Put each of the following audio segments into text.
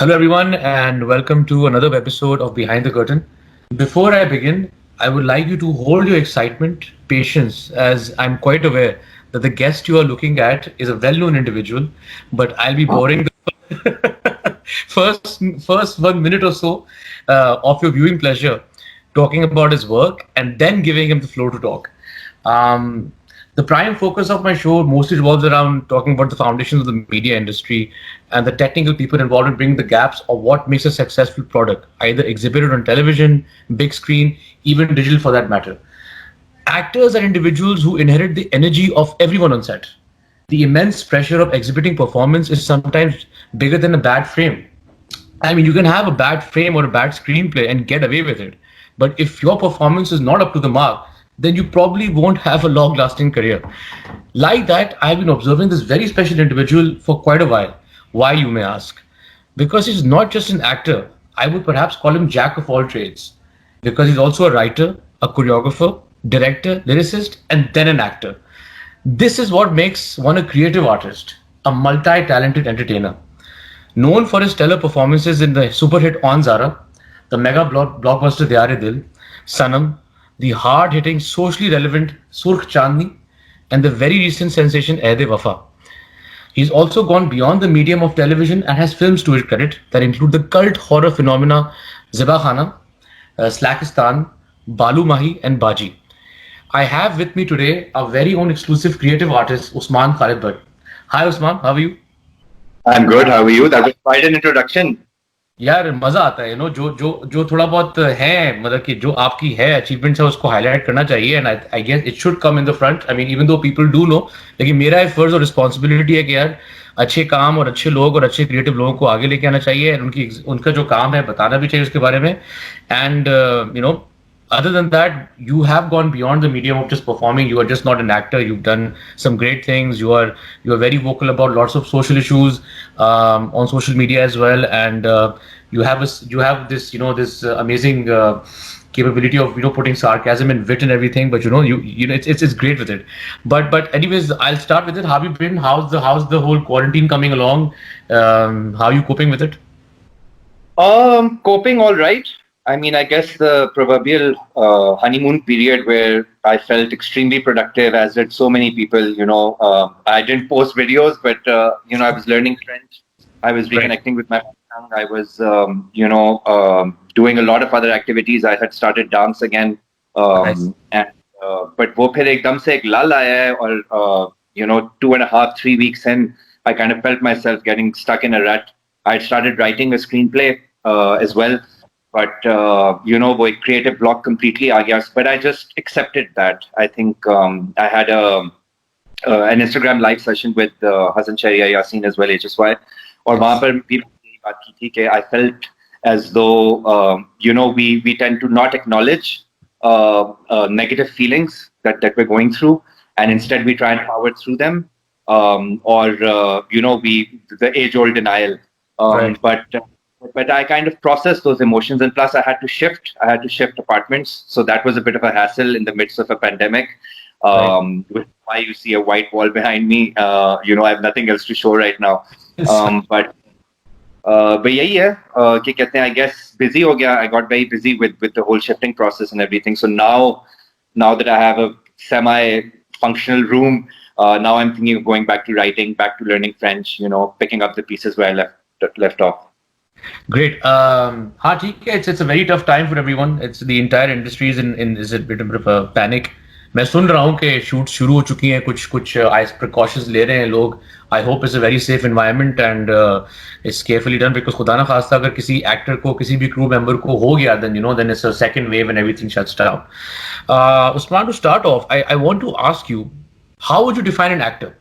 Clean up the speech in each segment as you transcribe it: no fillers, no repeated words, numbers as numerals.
Hello, everyone, and welcome to another episode of Behind the Curtain. Before I begin, I would like you to hold your excitement, patience, as I'm quite aware that the guest you are looking at is a well known individual, but I'll be boring the first 1 minute or so of your viewing pleasure talking about his work and then giving him the floor to talk. Um, the prime focus of my show mostly revolves around talking about the foundations of the media industry and the technical people involved in bringing the gaps of what makes a successful product, either exhibited on television, big screen, even digital for that matter. Actors are individuals who inherit the energy of everyone on set. The immense pressure of exhibiting performance is sometimes bigger than a bad frame. I mean, you can have a bad frame or a bad screenplay and get away with it. But if your performance is not up to the mark, then you probably won't have a long lasting career. Like that, I've been observing this very special individual for quite a while. Why, you may ask? Because he's not just an actor, I would perhaps call him Jack of all trades. Because he's also a writer, a choreographer, director, lyricist, and then an actor. This is what makes one a creative artist, a multi talented entertainer. Known for his stellar performances in the super hit On Zara, the mega blockbuster Dyare Dil, Sanam, the hard hitting, socially relevant Surkh Chandni, and the very recent sensation Aide Wafa. He's also gone beyond the medium of television and has films to his credit that include the cult horror phenomena Ziba Khana, Slackistan, Balu Mahi, and Baji. I have with me today our very own exclusive creative artist, Osman Khalid. Hi, Osman. How are you? I'm good. How are you? That was quite an introduction. यार मजा आता है जो जो जो थोड़ा बहुत है मतलब कि जो आपकी है अचीवमेंट्स है उसको हाईलाइट करना चाहिए and I guess it should come in the front I mean even though people do know लेकिन मेरा एक फर्ज और रिस्पॉन्सिबिलिटी है कि यार अच्छे काम और अच्छे लोग और अच्छे क्रिएटिव लोगों को आगे लेके आना चाहिए एंड उनकी उनका जो काम है बताना भी चाहिए उसके बारे में and you know other than that, you have gone beyond the medium of just performing. You are just not an actor. You've done some great things. You are very vocal about lots of social issues on social media as well, and you have this this amazing capability of putting sarcasm and wit and everything. But you know it's great with it. But anyways, I'll start with it. How have you been? How's the whole quarantine coming along? How are you coping with it? Coping all right. I mean, I guess the proverbial honeymoon period where I felt extremely productive, as did so many people. I didn't post videos, but I was learning French. I was Right. reconnecting with my tongue. I was, doing a lot of other activities. I had started dance again, Nice. and but वो फिर एकदम से एक lull आया है और 2.5, 3 weeks in, I kind of felt myself getting stuck in a rut. I started writing a screenplay as well. But वो एक creative block completely आ गया. But I just accepted that. I think I had an Instagram live session with Hassan Sharia Yasin as well, HSY. और वहाँ पर भी यही बात की थी कि I felt as though we tend to not acknowledge negative feelings that we're going through, and instead we try and power through them, or the age-old denial. Right. But I kind of processed those emotions, and plus I had to shift. I had to shift apartments, so that was a bit of a hassle in the midst of a pandemic. Which is why you see a white wall behind me. I have nothing else to show right now. But यही है कि कहते हैं, I guess busy हो गया. I got very busy with the whole shifting process and everything. So now that I have a semi-functional room, now I'm thinking of going back to writing, back to learning French. Picking up the pieces where I left off. Great. हाँ ठीक है. It's a very tough time for everyone. It's the entire industry is a bit of a panic. मैं सुन रहा हूँ कि shoots शुरू हो चुकी हैं कुछ precautions ले रहे हैं लोग. I hope it's a very safe environment and it's carefully done because खुदा ना खास्ता अगर किसी actor को किसी भी crew member को हो गया then it's a second wave and everything shuts down. Usman, to start off, I want to ask you, how would you define an actor?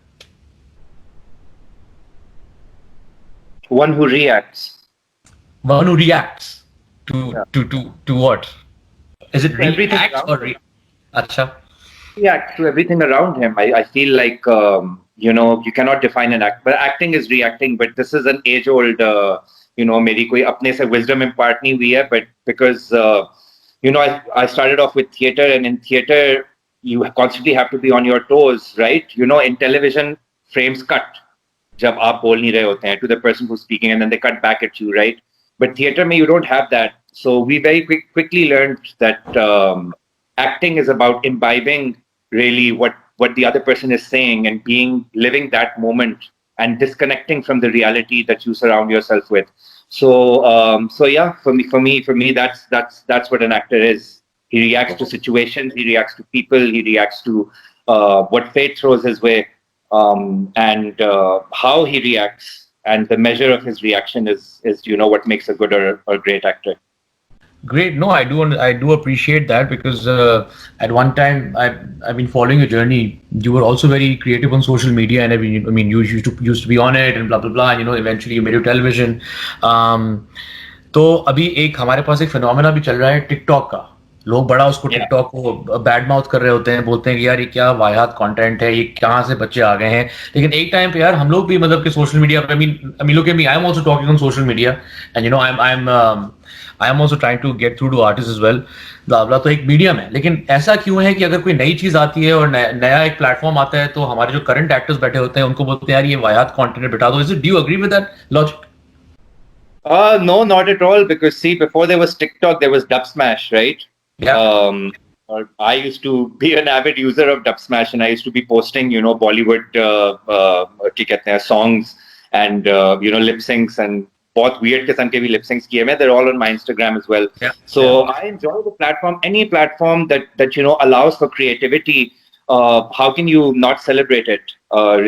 One who reacts. One who reacts to what? Is it Everything reacts around or Acha? Reacts to everything around him. I feel like you cannot define an act, but acting is reacting. But this is an age-old मेरी कोई अपने से wisdom impart नहीं हुई है, but because I started off with theater, and in theater you constantly have to be on your toes, right? In television frames cut. जब आप बोल नहीं रहे होते हैं, to the person who's speaking, and then they cut back at you, right? But theater में you don't have that. So we very quickly learned that acting is about imbibing really what the other person is saying and living that moment and disconnecting from the reality that you surround yourself with. So yeah, for me, that's what an actor is. He reacts to situations, he reacts to people, he reacts to what fate throws his way, and how he reacts, and the measure of his reaction is what makes a good or great actor. Great. No, I do appreciate that because at one time I've been following your journey. You were also very creative on social media, and I mean you used to be on it and blah blah blah. And eventually you made your television. तो अभी एक हमारे पास एक phenomena भी चल रहा है TikTok का. लोग बड़ा उसको टिकटॉक को बैड माउथ कर रहे होते हैं, बोलते हैं कि यार ये क्या वाहियात कंटेंट है, ये कहाँ से बच्चे आ गए हैं. लेकिन एक टाइम पे यार हम लोग भी मतलब कि सोशल मीडिया पे, I mean look at me, I am also talking on social media, and I am also trying to get through to artists as well. ब्ला तो एक मीडियम है, लेकिन ऐसा क्यों है कि अगर कोई नई चीज आती है और नया एक प्लेटफॉर्म आता है तो हमारे जो करंट एक्टर्स बैठे होते हैं उनको बोलते हैं यार ये वाहियात कंटेंट बिठा दो. Do you agree with that logic? No, not at all. Because see, before there was TikTok, there was Dub Smash, right? Yeah. I used to be an avid user of Dub Smash, and I used to be posting, Bollywood क्या कहते हैं, songs and lip syncs and बहुत weird किस्म के भी lip syncs किए मैं. They're all on my Instagram as well. Yeah. So I enjoy the platform. Any platform that allows for creativity. How can you not celebrate it?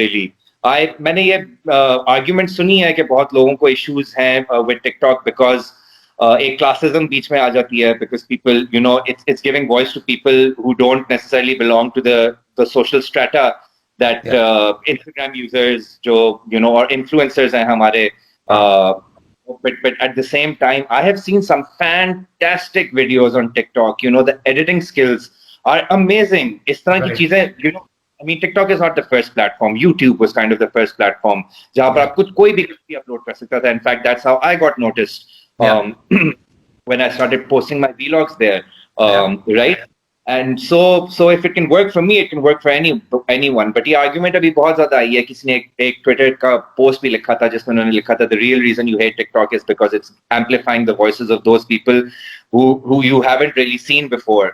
Really. मैंने ये argument सुनी है कि बहुत लोगों को इश्यूज हैं विद टिकटॉक बिकॉज एक क्लासिज्म बीच में आ जाती है because people, it's giving voice to people who don't necessarily belong to the social strata that Instagram users जो or influencers हैं हमारे. But at the same time, I have seen some fantastic videos on TikTok. The editing skills are amazing. इस तरह की चीजें, I mean, TikTok is not the first platform. YouTube was kind of the first platform. जहाँ पर आप कोई भी कुछ भी upload कर सकता था. In fact, that's how I got noticed when I started posting my vlogs there. Right? And so if it can work for me, it can work for anyone. But ये argument अभी बहुत ज़्यादा आई है. किसी ने एक Twitter का post भी लिखा था जिसमें उन्होंने लिखा था the real reason you hate TikTok is because it's amplifying the voices of those people who you haven't really seen before.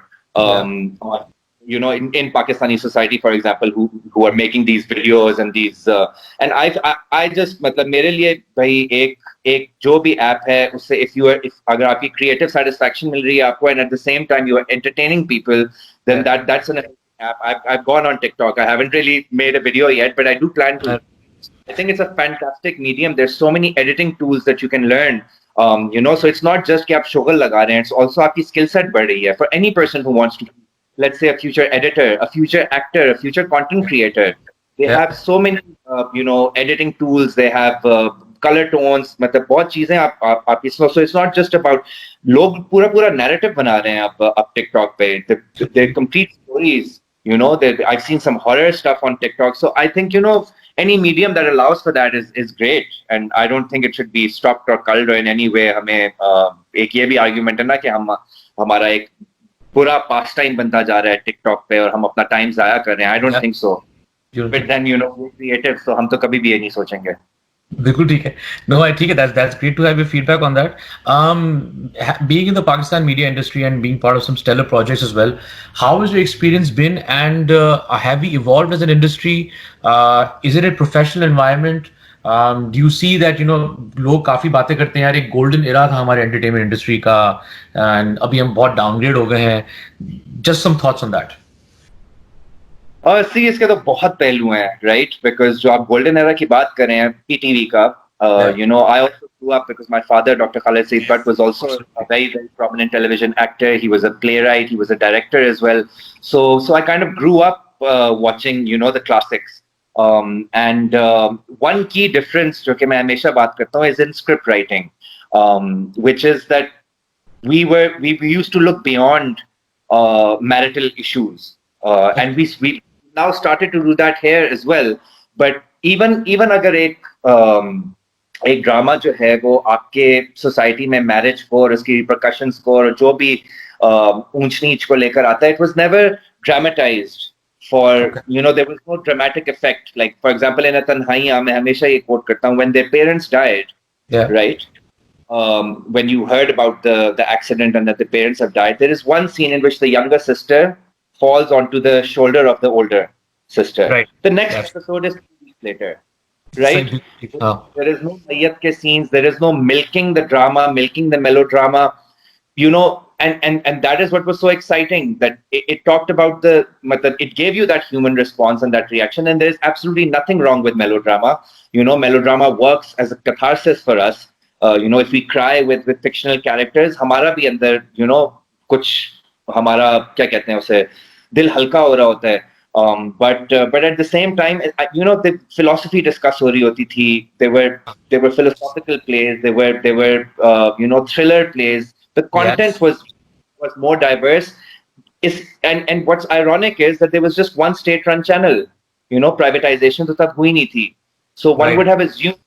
In Pakistani society, for example, who are making these videos and these and I just मतलब मेरे लिए भाई एक जो भी app है उससे if अगर आपकी creative satisfaction मिल रही है आपको and at the same time you are entertaining people, then that's an app. I've gone on TikTok. I haven't really made a video yet, but I do plan to. I think it's a fantastic medium. There's so many editing tools that you can learn. So it's not just कि आप शोगल लगा रहे हैं, it's also आपकी skill set बढ़ रही है for any person who wants to. Let's say a future editor, a future actor, a future content creator. They have so many, editing tools. They have color tones. मतलब बहुत चीजें आप इसमें. So it's not just about लोग पूरा narrative बना रहे हैं आप TikTok पे. They're complete stories. I've seen some horror stuff on TikTok. So I think any medium that allows for that is great, and I don't think it should be stopped or culled or in any way. हमें एक ये भी argument है ना कि हमारा एक पूरा पास टाइम बनता जा रहा है टिकटॉक पे और हम अपना टाइम जाया कर रहे हैं. I don't think so. But then creative, so हम तो कभी भी ये नहीं सोचेंगे. बिल्कुल ठीक है. No, ठीक है. That's great to have your feedback on that. Being in the Pakistan media industry and being part of some stellar projects as well, how has your experience been, and have we evolved as an industry? Is it a professional environment? Do you see that लोग काफी बातें करते हैं यार एक golden era था हमारे entertainment industry का एंड अभी हम बहुत डाउनग्रेड हो गए हैं. Just some thoughts on that. See इसके तो बहुत पहलू हैं, राइट? बिकॉज जो आप गोल्डन एरा की बात कर रहे हैं पीटीवी का, I also grew up because my father, Dr. Khalid Said, was also a very, very prominent television actor. He was a playwright. He was a director as well. So I kind of grew up watching, the classics. And one key difference जो कि मैं हमेशा बात करता हूँ is in script writing, which is that we used to look beyond marital issues, and we now started to do that here as well. But even अगर एक drama जो है वो आपके सोसाइटी में मैरिज को और उसकी रिपरकशंस को और जो भी ऊंच नीच को लेकर आता है, it was never dramatized for, Okay. there was no dramatic effect. Like, for example, in a Tanhaiya, मैं हमेशा ये quote करता हूँ, when their parents died, Yeah. right? When you heard about the accident and that the parents have died, there is one scene in which the younger sister falls onto the shoulder of the older sister. Right. The next Yes. episode is 2 weeks later, right? Same. Oh. There is no mayyat ke scenes. There is no milking the drama, milking the melodrama. And that is what was so exciting, that it talked about it gave you that human response and that reaction. And there is absolutely nothing wrong with melodrama. Melodrama works as a catharsis for us. If we cry with fictional characters, हमारा भी अंदर, कुछ हमारा क्या कहते हैं उसे, दिल हल्का हो रहा होता है. But at the same time, the philosophy discuss हो रही होती थी. There were philosophical plays. There were thriller plays. The content Yes. was more diverse. And what's ironic is that there was just one state-run channel. Privatization तो तब हुई नहीं थी. So one Right. would have assumed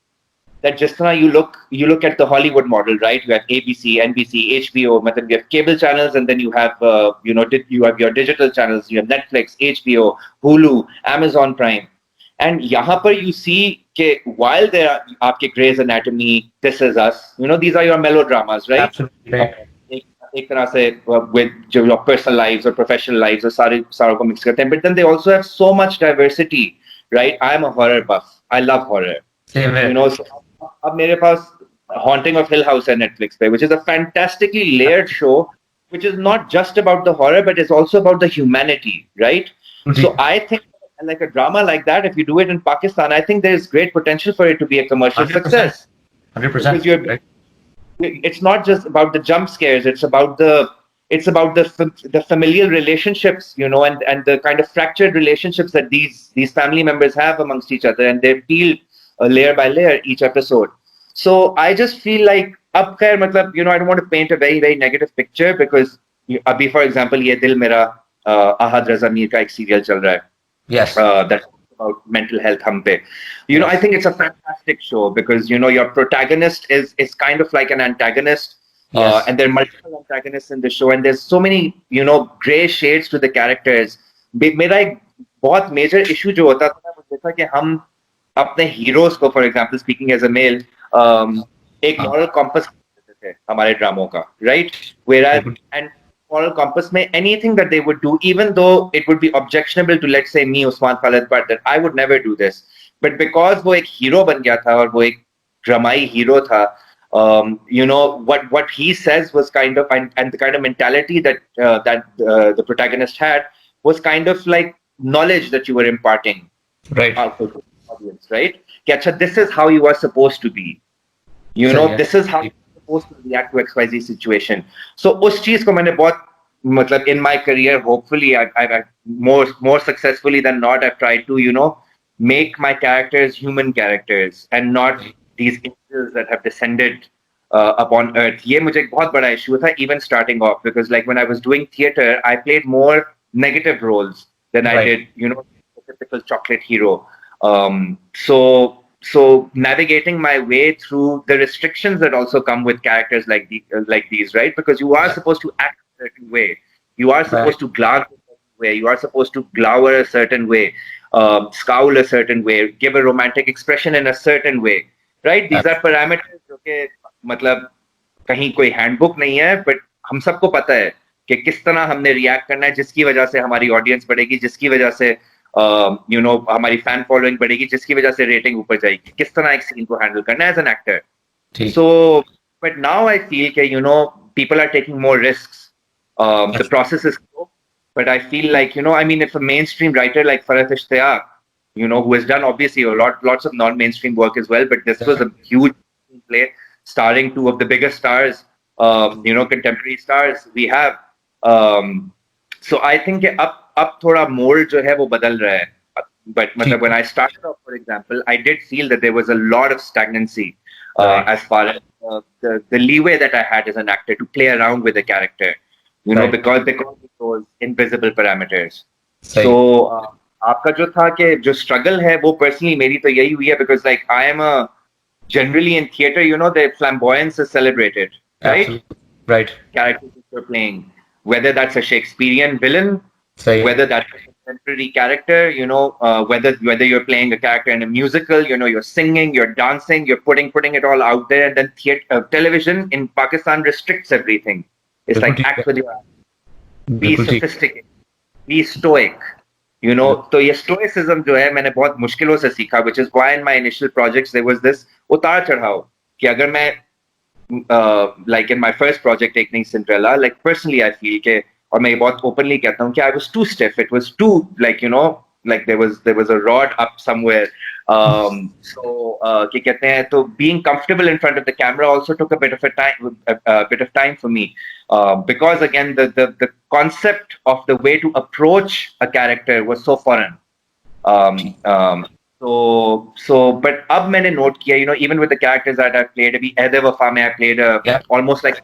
that just now you look at the Hollywood model, right? You have ABC, NBC, HBO, you have cable channels, and then you have you have your digital channels. You have Netflix, HBO, Hulu, Amazon Prime, and यहाँ पर you see that while there are आपके Grey's Anatomy, This Is Us, these are your melodramas, right? Absolutely right. एक एक तरह से with your personal lives or professional lives और सारों को mix करते हैं. But then they also have so much diversity, right? I am a horror buff. I love horror. Same here. So अब मेरे पास Haunting of Hill House है Netflix पे, which is a fantastically layered show, which is not just about the horror, but it's also about the humanity, right? So I think like a drama like that, if you do it in Pakistan, I think there is great potential for it to be a commercial 100%. success. 100%. Because Right. it's not just about the jump scares, it's about the familial relationships, and the kind of fractured relationships that these family members have amongst each other, and they feel layer by layer each episode. So I just feel like ab khair, matlab, I don't want to paint a very very negative picture, because abhi for example ye Dil Mera Ahad Raza Mir ka ek serial chal raha hai, Yes. that's about mental health hum pe. I think it's a fantastic show, because your protagonist is kind of like an antagonist. Yes. And there are multiple antagonists in the show, and there's so many gray shades to the characters. मेरा एक बहुत major issue जो होता था वो था कि हम अपने heroes को, for example, speaking as a male, एक moral compass देते थे हमारे ड्रामों का, right? Whereas and moral compass में anything that they would do, even though it would be objectionable to, let's say, me, Osman Khalid, but that I would never do this. But because वो एक hero बन गया था और वो एक ड्रामाई hero था, what he says was kind of, and the kind of mentality that the protagonist had was kind of like knowledge that you were imparting Right. to the audience, right? कि अच्छा, this is how you are supposed to be. This is how you're supposed to react to XYZ situation. So उस चीज को मैंने बहुत, मतलब, in my career, hopefully I've more successfully than not, I've tried to make my characters human characters and not these angels that have descended upon earth. ये मुझे एक बहुत बड़ा issue था even starting off, because like when I was doing theater, I played more negative roles than I did, the typical chocolate hero. So navigating my way through the restrictions that also come with characters like these, right? Because you are supposed to act a certain way, you are supposed to glance a certain way, you are supposed to glower a certain way, scowl a certain way, give a romantic expression in a certain way, right? These are parameters जो कि मतलब कहीं कोई handbook नहीं है, but हम सबको पता है कि किस तरह हमने रिएक्ट करना है, जिसकी वजह से हमारी ऑडियंस बढ़ेगी, जिसकी वजह से हमारी फैन फॉलोइंग बढ़ेगी, जिसकी वजह से रेटिंग ऊपर जाएगी, किस तरह एक सीन को हैंडल करना है as an actor. So but now I feel that people are taking more risks. The process is slow, but I feel like I mean, if a mainstream writer like Farhat Ishtiyaq, who has done obviously lots of non-mainstream work as well, but this was a huge play starring two of the biggest stars, contemporary stars we have. So I think अब थोड़ा mold जो है वो बदल रहा है. But when I started off, for example, I did feel that there was a lot of stagnancy as far as the leeway that I had as an actor to play around with the character, because those invisible parameters. So आपका जो था कि जो struggle है वो personally मेरी तो यही हुई है, because like I am generally in theater, the flamboyance is celebrated, right? Absolutely. Right. Characters that you're playing, whether that's a Shakespearean villain सही है. whether that's a contemporary character, whether you're playing a character in a musical, you're singing, you're dancing, you're putting it all out there, and then television in Pakistan restricts everything. It's बिल्कुल like ठीक है. act with your eyes, be बिल्कुल ठीक. sophisticated, be stoic. तो ये stoicism जो है मैंने बहुत मुश्किलों से सीखा, which is why in my initial projects there was this उतार चढ़ाव कि अगर मैं like in my first project taking Cinderella, like personally I feel के और मैं ये बहुत openly कहता हूँ कि I was too stiff. It was too like there was a rod up somewhere. क्या कहते हैं, तो being comfortable in front of the camera also took a bit of time for me, because again the concept of the way to approach a character was so foreign. But अब मैंने note किया, even with the characters that I played, अभी ऐदे वफा में I played almost like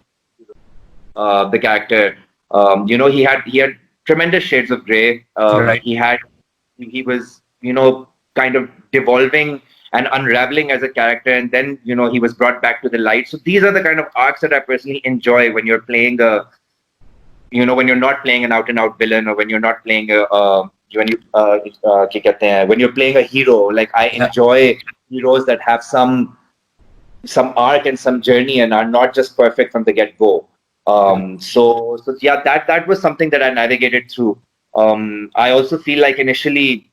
the character. He had tremendous shades of grey. Right. He was kind of devolving and unraveling as a character, and then he was brought back to the light. So these are the kind of arcs that I personally enjoy when you're playing when you're not playing an out and out villain, or when you're not playing when you're playing a hero. Like I enjoy heroes that have some arc and some journey and are not just perfect from the get go. So yeah, that was something that I navigated through. I also feel like initially,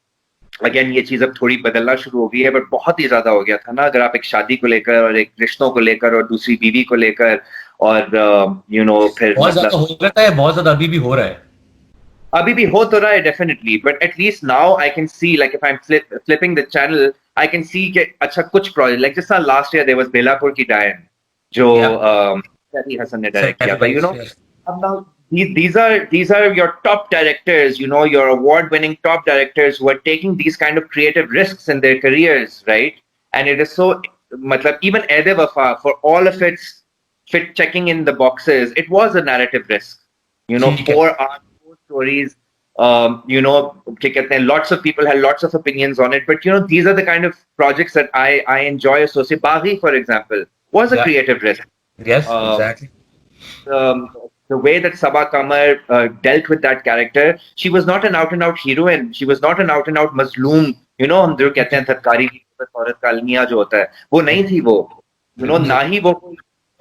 again ये चीज अब थोड़ी बदलना शुरू हो गई है, but बहुत ही ज्यादा हो गया था ना, अगर आप एक शादी को लेकर और एक रिश्तों को लेकर और दूसरी बीवी को लेकर और फिर बहुत ज्यादा हो रहा है, बहुत ज्यादा अभी भी हो रहा है. अभी भी हो तो रहा है definitely, but at least now I can see, like if I am flipping the channel, I can see कि अच्छा कुछ प्रोजेक्ट, लाइक जिस तरह last year there was Belapur की डायन जो सैफी हसन ने डायरेक्ट किया था. अब now these are your top directors, your award winning top directors who are taking these kind of creative risks in their careers, right? And it is so matlab, even Aide Wafa, for all of its fit checking in the boxes, it was a narrative risk, 4 hours, 4 stories, lots of people had lots of opinions on it, but these are the kind of projects that I enjoy associating. Baghi, for example, was a creative risk. Yes, exactly. The way that Sabaa Kamar dealt with that character, she was not an out-and-out heroine. She was not an out-and-out mazloom. हम जो कहते हैं धत्कारी औरत का अलमिया जो होता है, वो नहीं थी वो. ना ही वो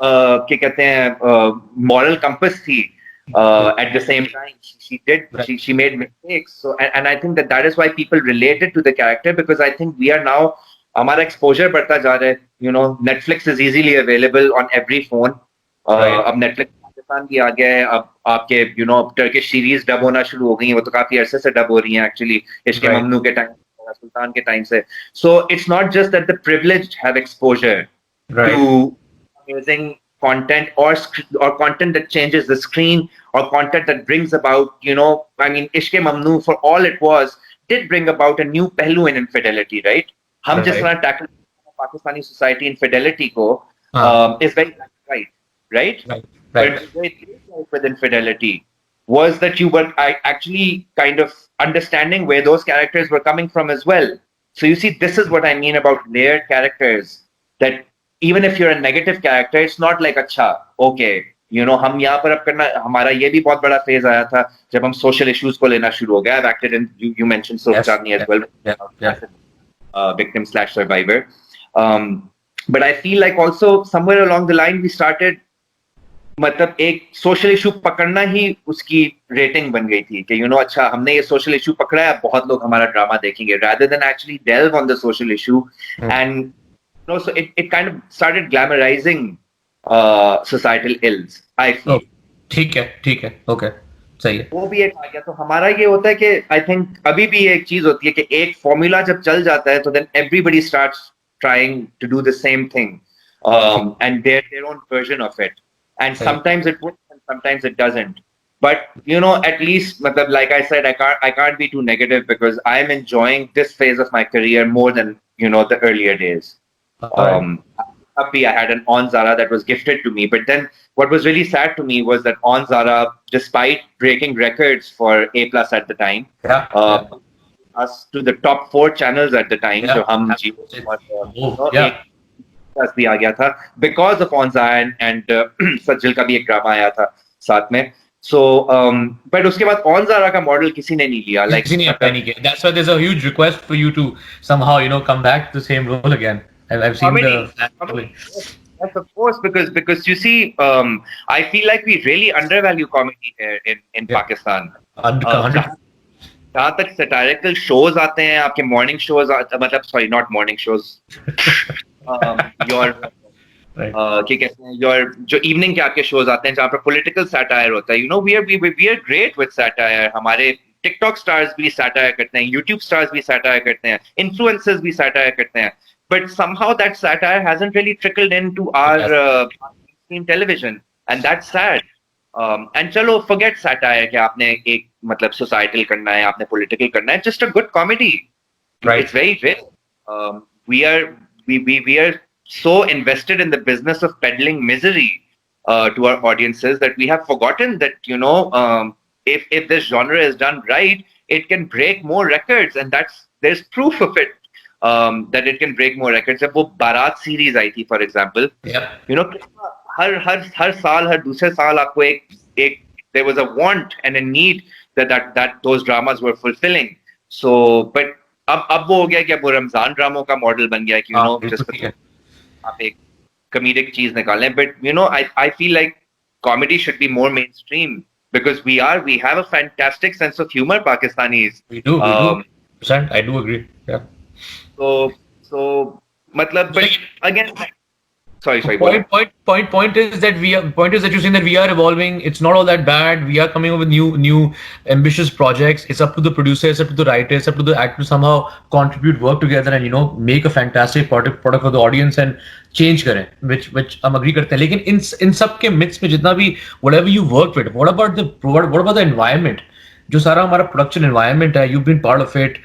क्या कहते हैं moral compass थी. At the same time, she made mistakes. So and I think that is why people related to the character, because I think we are now हमारा exposure बढ़ता जा रहा है. Netflix is easily available on every phone. अब Netflix Pakistan भी आ गया है. अब आपके टर्किश सीरीज डब होना शुरू हो गई हैं, वो तो काफी अरसे से डब हो रही हैं एक्चुअली, इश्क ममनू के टाइम, सुल्तान के टाइम से. So it's not just that the privileged have exposure to amazing content or content that changes the screen, or content that brings about I mean Ishq Mamnu, for all it was, did bring about a new pehlu in infidelity, right? हम जिस तरह tackle Pakistani society infidelity को is very right? But the way they dealt with infidelity was that you were actually kind of understanding where those characters were coming from as well. So you see, this is what I mean about layered characters, that even if you're a negative character, it's not like अच्छा okay, हम यहाँ पर अब करना, हमारा ये भी बहुत बड़ा फेज आया था जब हम सोशल इश्यूज को लेना शुरू हो गया. I've acted in, you mentioned Soap Chandni as well, victim/survivor. But I feel like also somewhere along the line we started, मतलब एक सोशल इशू पकड़ना ही उसकी रेटिंग बन गई थी कि अच्छा हमने ये सोशल इशू पकड़ा है, बहुत लोग हमारा ड्रामा देखेंगे, rather than actually delve on the social issue. And so it kind of started glamorizing societal ills, I feel. ठीक है, okay, सही है. वो भी एक आ गया. तो हमारा ये होता है कि आई थिंक अभी भी एक चीज होती है कि एक फॉर्मूला जब चल जाता है तो then everybody starts trying to do the same thing, and their own version of it. And sometimes it works and sometimes it doesn't. But at least, like I said, I can't be too negative, because I am enjoying this phase of my career more than the earlier days. I had an On Zara that was gifted to me, but then what was really sad to me was that On Zara, despite breaking records for A+ at the time, us to the top 4 channels at the time. So hum भी आ गया था because of On Zara, and सज्जल का भी एक drama आया था साथ में. So but उसके बाद ऑन ज़ारा का मॉडल किसी ने नहीं लिया, like किसी ने apply नहीं किया. That's why there's a huge request for you to somehow, come back to the same role again. I've seen the comedy. Yes, yes, of course, because you see, I feel like we really undervalue comedy here in yeah, Pakistan. 100. जहाँ तक satirical shows आते हैं, आपके morning shows, मतलब sorry, not morning shows, your Right. क्या कहते हैं, your जो evening के आपके shows आते हैं जहाँ पर political satire होता है, we are great with satire. हमारे TikTok stars भी satire करते हैं, YouTube stars भी satire करते हैं, influencers भी satire करते हैं, but somehow that satire hasn't really trickled into our mainstream television, and that's sad. And चलो forget satire कि आपने एक मतलब societal करना है, आपने political करना है, just a good comedy. Right. It's very rare. We are so invested in the business of peddling misery to our audiences that we have forgotten that if this genre is done right, it can break more records, and there's proof of it. That it can break more records. जब वो बारात series आई थी, for example, Yep. हर साल, हर दूसरे साल आपको एक there was a want and a need that those dramas were fulfilling. So, but अब वो हो गया कि अब वो रमजान ड्रामों का मॉडल बन गया कि just आप एक comedic चीज निकालें. But I feel like comedy should be more mainstream because we have a fantastic sense of humor, Pakistanis. We do. 100%. I do agree. Yeah. So matlab, but again, sorry. Point is that you're saying that we are evolving. It's not all that bad. We are coming up with new ambitious projects. It's up to the producer, it's up to the writer, it's up to the actor to somehow contribute, work together, and make a fantastic product for the audience and change करें. Which हम agree करते हैं. लेकिन इन सब के midst में जितना भी whatever you work with, what about the environment? जो सारा हमारा production environment है, you've been part of it,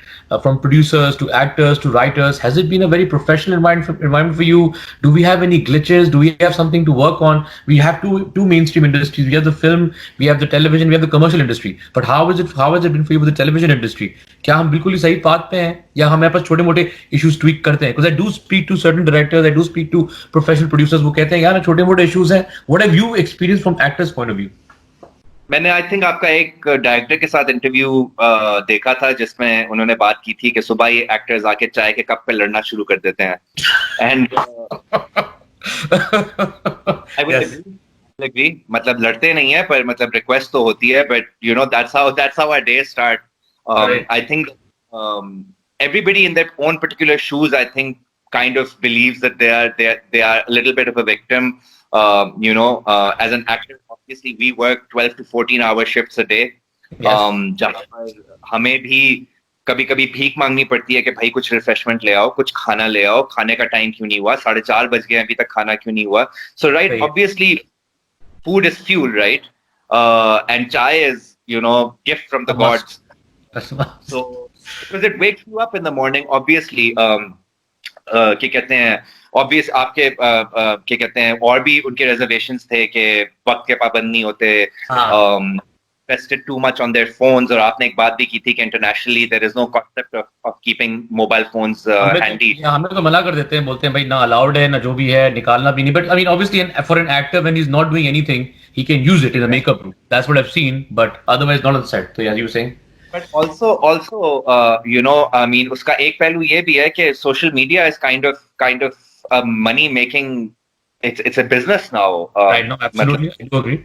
from producers to actors to writers. Has it been a very professional environment for you? Do we have any glitches? Do we have something to work on? We have two mainstream industries. We have the film, we have the television, we have the commercial industry. But how has it been for you with the television industry? क्या हम बिल्कुल ही सही path पे हैं या हमारे पास छोटे मोटे issues tweak करते हैं? Because I do speak to certain directors, I do speak to professional producers. वो कहते हैं यार छोटे मोटे issues हैं. What have you experienced from actors' point of view? मैंने आई थिंक आपका एक डायरेक्टर के साथ इंटरव्यू देखा था जिसमें उन्होंने बात की थी कि सुबह ये एक्टर्स आके चाय के कप पे लड़ना शुरू कर देते हैं. एंड आई विल एग्री, मतलब लड़ते नहीं है पर मतलब रिक्वेस्ट तो होती है, but that's how our day start. I think everybody in their own particular shoes, I think, kind of believes that they are a little bit of a victim. As an actor, obviously we work 12 to 14-hour shifts a day. जहाँ पर हमें भी कभी-कभी भीख मांगनी पड़ती है कि भाई कुछ रिफ्रेशमेंट ले आओ, कुछ खाना ले आओ, खाने का टाइम क्यों नहीं हुआ, 4:30 बज गए अभी तक खाना क्यों नहीं हुआ. So right, obviously food is fuel, right? And chai is, gift from the gods. So because it wakes you up in the morning, obviously. क्या कहते हैं, ऑब्वियस आपके क्या कहते हैं, और भी उनके रिजर्वेशंस थे कि वक्त के पाबंद नहीं होते, invested too much on their phones. और आपने एक बात भी की थी कि internationally there is no concept of keeping mobile phones handy. हमें तो मना कर देते हैं, बोलते हैं भाई ना allowed है ना जो भी है, निकालना भी नहीं. But I mean obviously for an actor when he's not doing anything he can use it in the makeup room. That's what I've seen, but otherwise not on the set. So yeah, you were saying. But also, I mean, उसका एक पहलू ये भी है कि social media is kind of a money making. It's a business now. Right, no, absolutely, I do agree.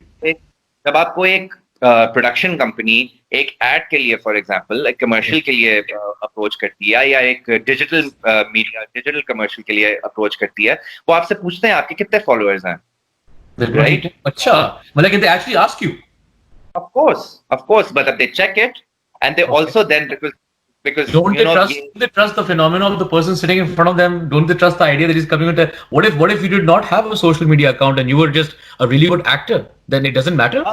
जब आपको एक प्रोडक्शन कंपनी एक एड के लिए, फॉर एग्जांपल, एक कमर्शियल के लिए अप्रोच करती है या एक डिजिटल कमर्शियल के लिए अप्रोच करती है, वो आपसे पूछते हैं आपके कितने फॉलोअर्स हैं, राइट? अच्छा, मतलब they actually ask you? Of course, but they check it. And they also then because don't they trust the phenomenon of the person sitting in front of them? Don't they trust the idea that he's coming with what if you did not have a social media account and you were just a really good actor? Then it doesn't matter.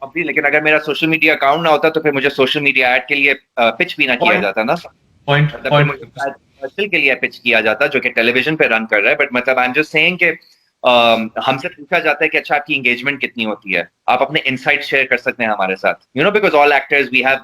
अभी लेकिन अगर मेरा social media account ना होता तो फिर मुझे social media add के लिए पिच भी ना किया जाता ना. पॉइंट के लिए पिच किया जाता जो कि टेलीविजन पे रन कर रहा है. बट मतलब आई एम जस्ट सेइंग कि हमसे पूछा जाता है कि अच्छा आपकी एंगेजमेंट कितनी होती है, आप अपने इनसाइट शेयर कर सकते हैं हमारे साथ, because all actors we have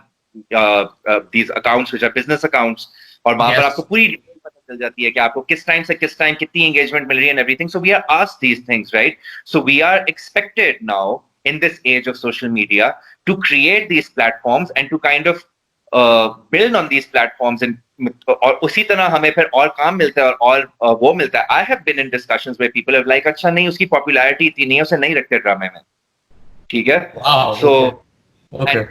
these accounts which are business accounts, और वहां पर आपको पूरी डिटेल पता चल जाती है कि आपको किस टाइम से किस टाइम कितनी एंगेजमेंट मिल रही है and everything. So we are asked these things, right? So we are expected now in this age of social media to create these platforms and to kind of build on these platforms and और उसी तरह हमें फिर और काम मिलता है और वो मिलता है. I have been in discussions where people have like अच्छा नहीं उसकी popularity इतनी नहीं है उसे नहीं रखते ड्रामे में. ठीक है. Wow. So Okay.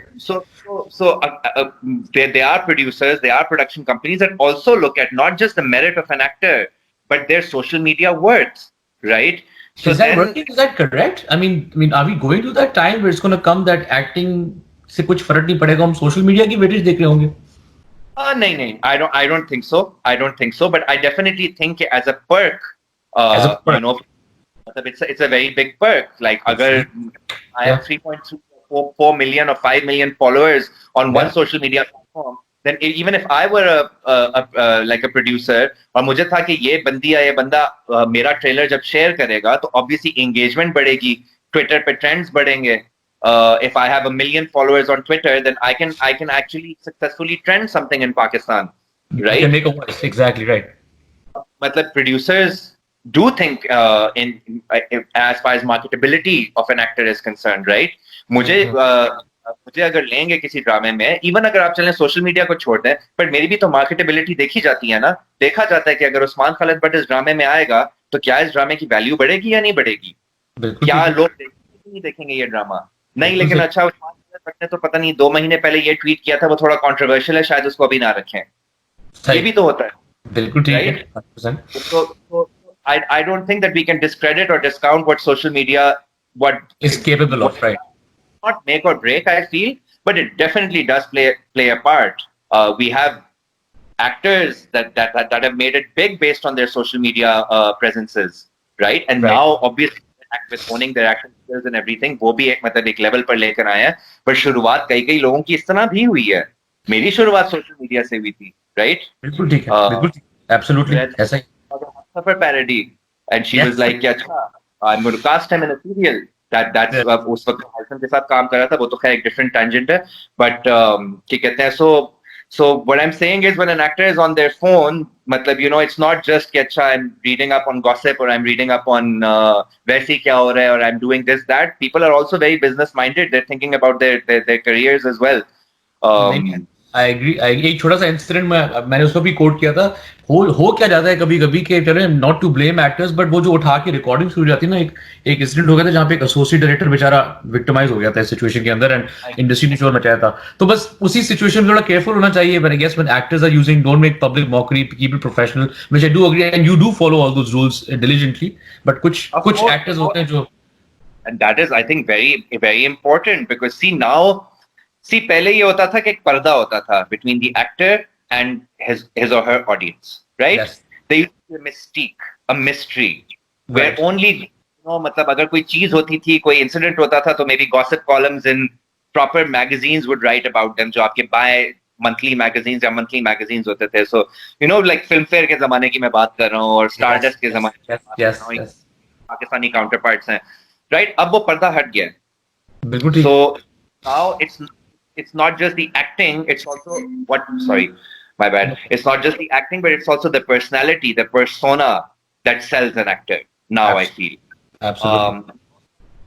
and they are producers, they are production companies that also look at not just the merit of an actor, but their social media worth, right? So Is that working? Is that correct? I mean, are we going to that time where it's going to come that acting से कुछ फर्क नहीं पड़ेगा, हम social media की weightage देख रहे होंगे? No. I don't think so. I don't think so. But I definitely think as a perk, As a perk. you know, it's a very big perk. Like, agar I have 3.4 million or 5 million followers on one social media platform, then even if I were like a producer, और मुझे था कि ये बंदी या ये बंदा मेरा ट्रेलर जब शेयर करेगा, तो obviously engagement बढ़ेगी, Twitter पे trends बढ़ेंगे. If I have 1 million followers on Twitter, then I can actually successfully trend something in Pakistan, right? You can make a voice. Exactly right. Matlab, producers do think in as far as marketability of an actor is concerned, right? मुझे अगर लेंगे किसी ड्रामे में, even अगर आप चलें social media को छोड़ दें, पर मेरी भी तो मार्केटेबिलिटी देखी जाती है ना. देखा जाता है कि अगर उस्मान खालिद भट्ट इस ड्रामे में आएगा तो क्या इस ड्रामे की वैल्यू बढ़ेगी या नहीं बढ़ेगी, क्या लोग देखेंगे नहीं देखेंगे ये ड्रामा. नहीं, लेकिन अच्छा उस्मान खालिद भट्ट ने तो पता नहीं 2 महीने पहले ये ट्वीट किया था, वो थोड़ा कंट्रोवर्शियल है, शायद उसको अभी ना रखें. ये भी तो होता है. बिल्कुल ठीक है. 100%. So I don't think that we can discredit or discount what social media what is capable of, right? Not make or break, I feel, but it definitely does play a part. We have actors that have made it big based on their social media presences, right? And now obviously with owning their acting skills and everything, वो भी एक मतलब एक level पर लेकर आए हैं. पर शुरुआत कई लोगों की इस तरह भी हुई है. मेरी शुरुआत सोशल मीडिया से हुई थी, right? बिल्कुल ठीक है. बिल्कुल absolutely ऐसा ही. Suffer parody, and she was like, "अच्छा, I'm going to cast him in a serial." That's उस वक्त हसन के साथ काम कर रहा था, वो तो खैर एक different tangent है, but क्या कहते हैं, so what I'm saying is when an actor is on their phone, मतलब you know, it's not just कि अच्छा I'm reading up on gossip or I'm reading up on वैसे क्या हो रहा है or I'm doing this that. People are also very business minded. They're thinking about their careers as well. I agree. एक छोटा सा इंसिडेंट मैंने उसको भी कोट किया था. हो क्या जाता है कभी कभी के, चलो not to blame actors, but वो जो उठा के रिकॉर्डिंग शुरू हो जाती है ना, एक इंसिडेंट हो गया था जहाँ पे एक एसोसिएट डायरेक्टर बेचारा विक्टिमाइज हो गया था इस सिचुएशन के अंदर, एंड इंडस्ट्री ने शोर मचाया था. तो बस उसी सिचुएशन में थोड़ा केयरफुल होना चाहिए. When I guess when actors are using, don't make public mockery, keep it professional, which I do agree, and you do follow all those rules diligently. But कुछ एक्टर्स होते हैं जो, and that is I think very important, because see पहले ये होता था कि एक पर्दा होता था between the actor and his or her audience, right? Yes. There used to be a mystique, a mystery, where only मतलब अगर कोई चीज होती थी, कोई इंसिडेंट होता था, तो maybe gossip columns in proper magazines would write about them, जो आपके बाय monthly magazines या monthly magazines होते थे. So you know, like Filmfare के जमाने की मैं बात कर रहा हूँ, और Stardust के जमाने की बात कर रहा हूँ, पाकिस्तानी counterparts हैं, right? अब वो पर्दा हट गया. So now it's not just the acting, it's also my bad. It's not just the acting, but it's also the personality, the persona that sells an actor now. Absolutely. I feel absolutely.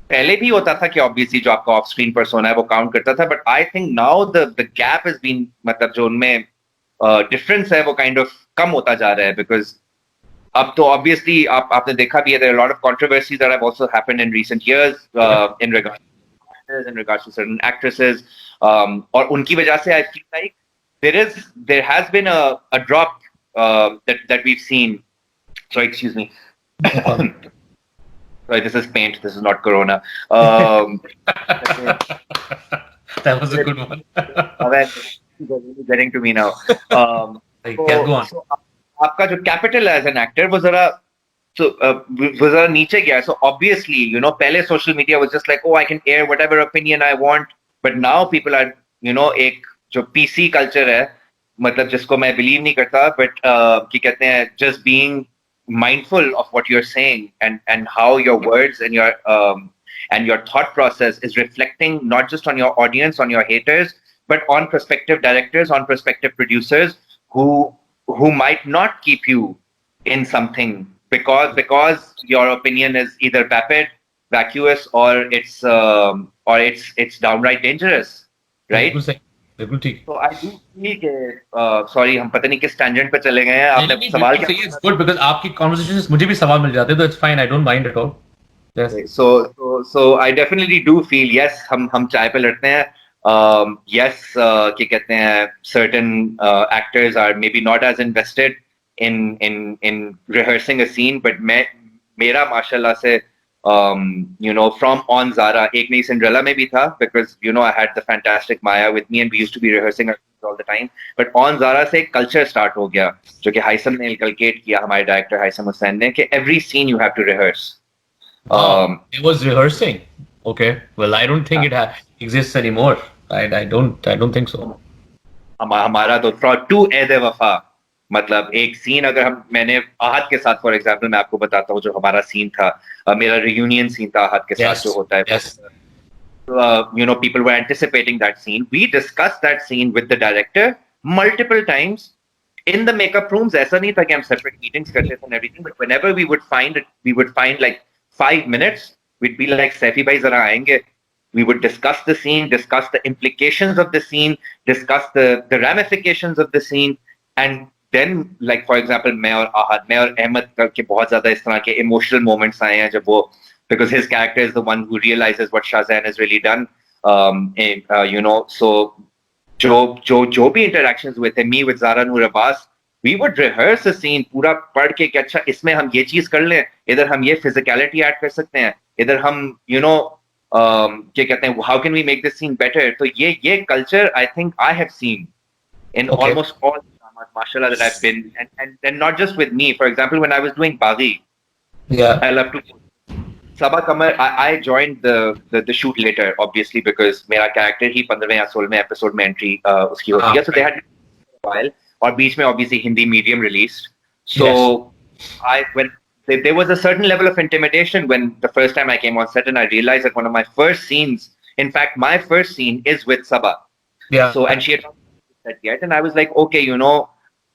पहले भी होता था कि obviously जो आपका of screen persona है वो count करता था, but I think now the gap has been, मतलब जो उनमें difference है वो kind of कम होता जा रहा है, because अब तो obviously आपने देखा भी है, there are a lot of controversies that have also happened in recent years in regards to certain actresses, और उनकी वजह से I feel like there has been a drop that we've seen. Sorry, excuse me. Sorry, this is paint. This is not Corona. That was a good one. Getting to me now. Go on. So, आपका जो capital as an actor वो जरा नीचे गया. So obviously, you know, पहले social media was just like, oh, I can air whatever opinion I want, but now people are, you know, एक जो PC culture है, मतलब जिसको मैं believe नहीं करता, but क्या कहते हैं, just being mindful of what you're saying and how your words and your thought process is reflecting not just on your audience, on your haters, but on prospective directors, on prospective producers who might not keep you in something because your opinion is either vapid vacuous, or it's downright dangerous, right? बिल्कुल सही, बिल्कुल ठीक. So I do feel कि sorry, हम पता नहीं किस tangent पे चले गए हैं. नहीं आपने नहीं, सवाल बिल्कुल क्या सही है. पूछा It's good because आपकी conversation से मुझे भी सवाल मिल जाते हैं, तो it's fine. I don't mind at all. Yes. था? So I definitely do feel, yes, हम चाय पे लड़ते हैं. Yes, क्या कहते हैं, certain actors are maybe not as invested in rehearsing a scene, but मेरा माशाल्लाह से from on Zara, एक नई Cinderella में भी था, because I had the fantastic Maya with me and we used to be rehearsing all the time. But on Zara से एक culture start हो गया, जो कि हाइसम ने inculcate किया, हमारे director हाइसम हुसैन ने, कि every scene you have to rehearse. It was rehearsing. Okay. Well, I don't think it exists anymore. I don't think so. हमारा तो टू एद वफा, मतलब एक सीन अगर मैंने आहत के साथ, फॉर एग्जांपल मैं आपको बताता हूँ, जो हमारा सीन था, मेरा रियूनियन सीन था आहत के साथ जो Yes. होता है. Yes. People were anticipating that scene. We discussed that scene with the director multiple times in the makeup rooms. ऐसा नहीं था कि हम separate meetings करते थे and everything, but whenever we would find like 5 minutes, we'd be like, Saifi bhai zara aayenge. We would discuss the scene, discuss the implications of the scene, discuss the ramifications of the scene, and then, like for example, मैं और अहमद के बहुत ज़्यादा इस तरह के emotional moments आए हैं जब वो, because his character is the one who realizes what Shahzahan has really done. So जो भी interactions हुए थे, me with Zara Noor Abbas, we would rehearse a scene पूरा पढ़ के कि अच्छा इसमें हम ये चीज कर लें, इधर हम ये physicality add कर सकते हैं, इधर हम क्या कहते हैं, how can we make this scene better. तो ये culture I think I have seen in Okay. almost all dramas, mashallah, that I've been, and not just with me. For example, when I was doing Baghi, Yeah. I love to Sabah Kamar, I joined the shoot later, obviously, because मेरा character ही 15वें या 16वें episode में entry उसकी होती है, so they had a while, और बीच में obviously Hindi medium released. So when there was a certain level of intimidation when the first time I came on set, and I realized that one of my first scenes, in fact, my first scene is with Sabah. Yeah. So, and she had not said yet, and I was like, okay,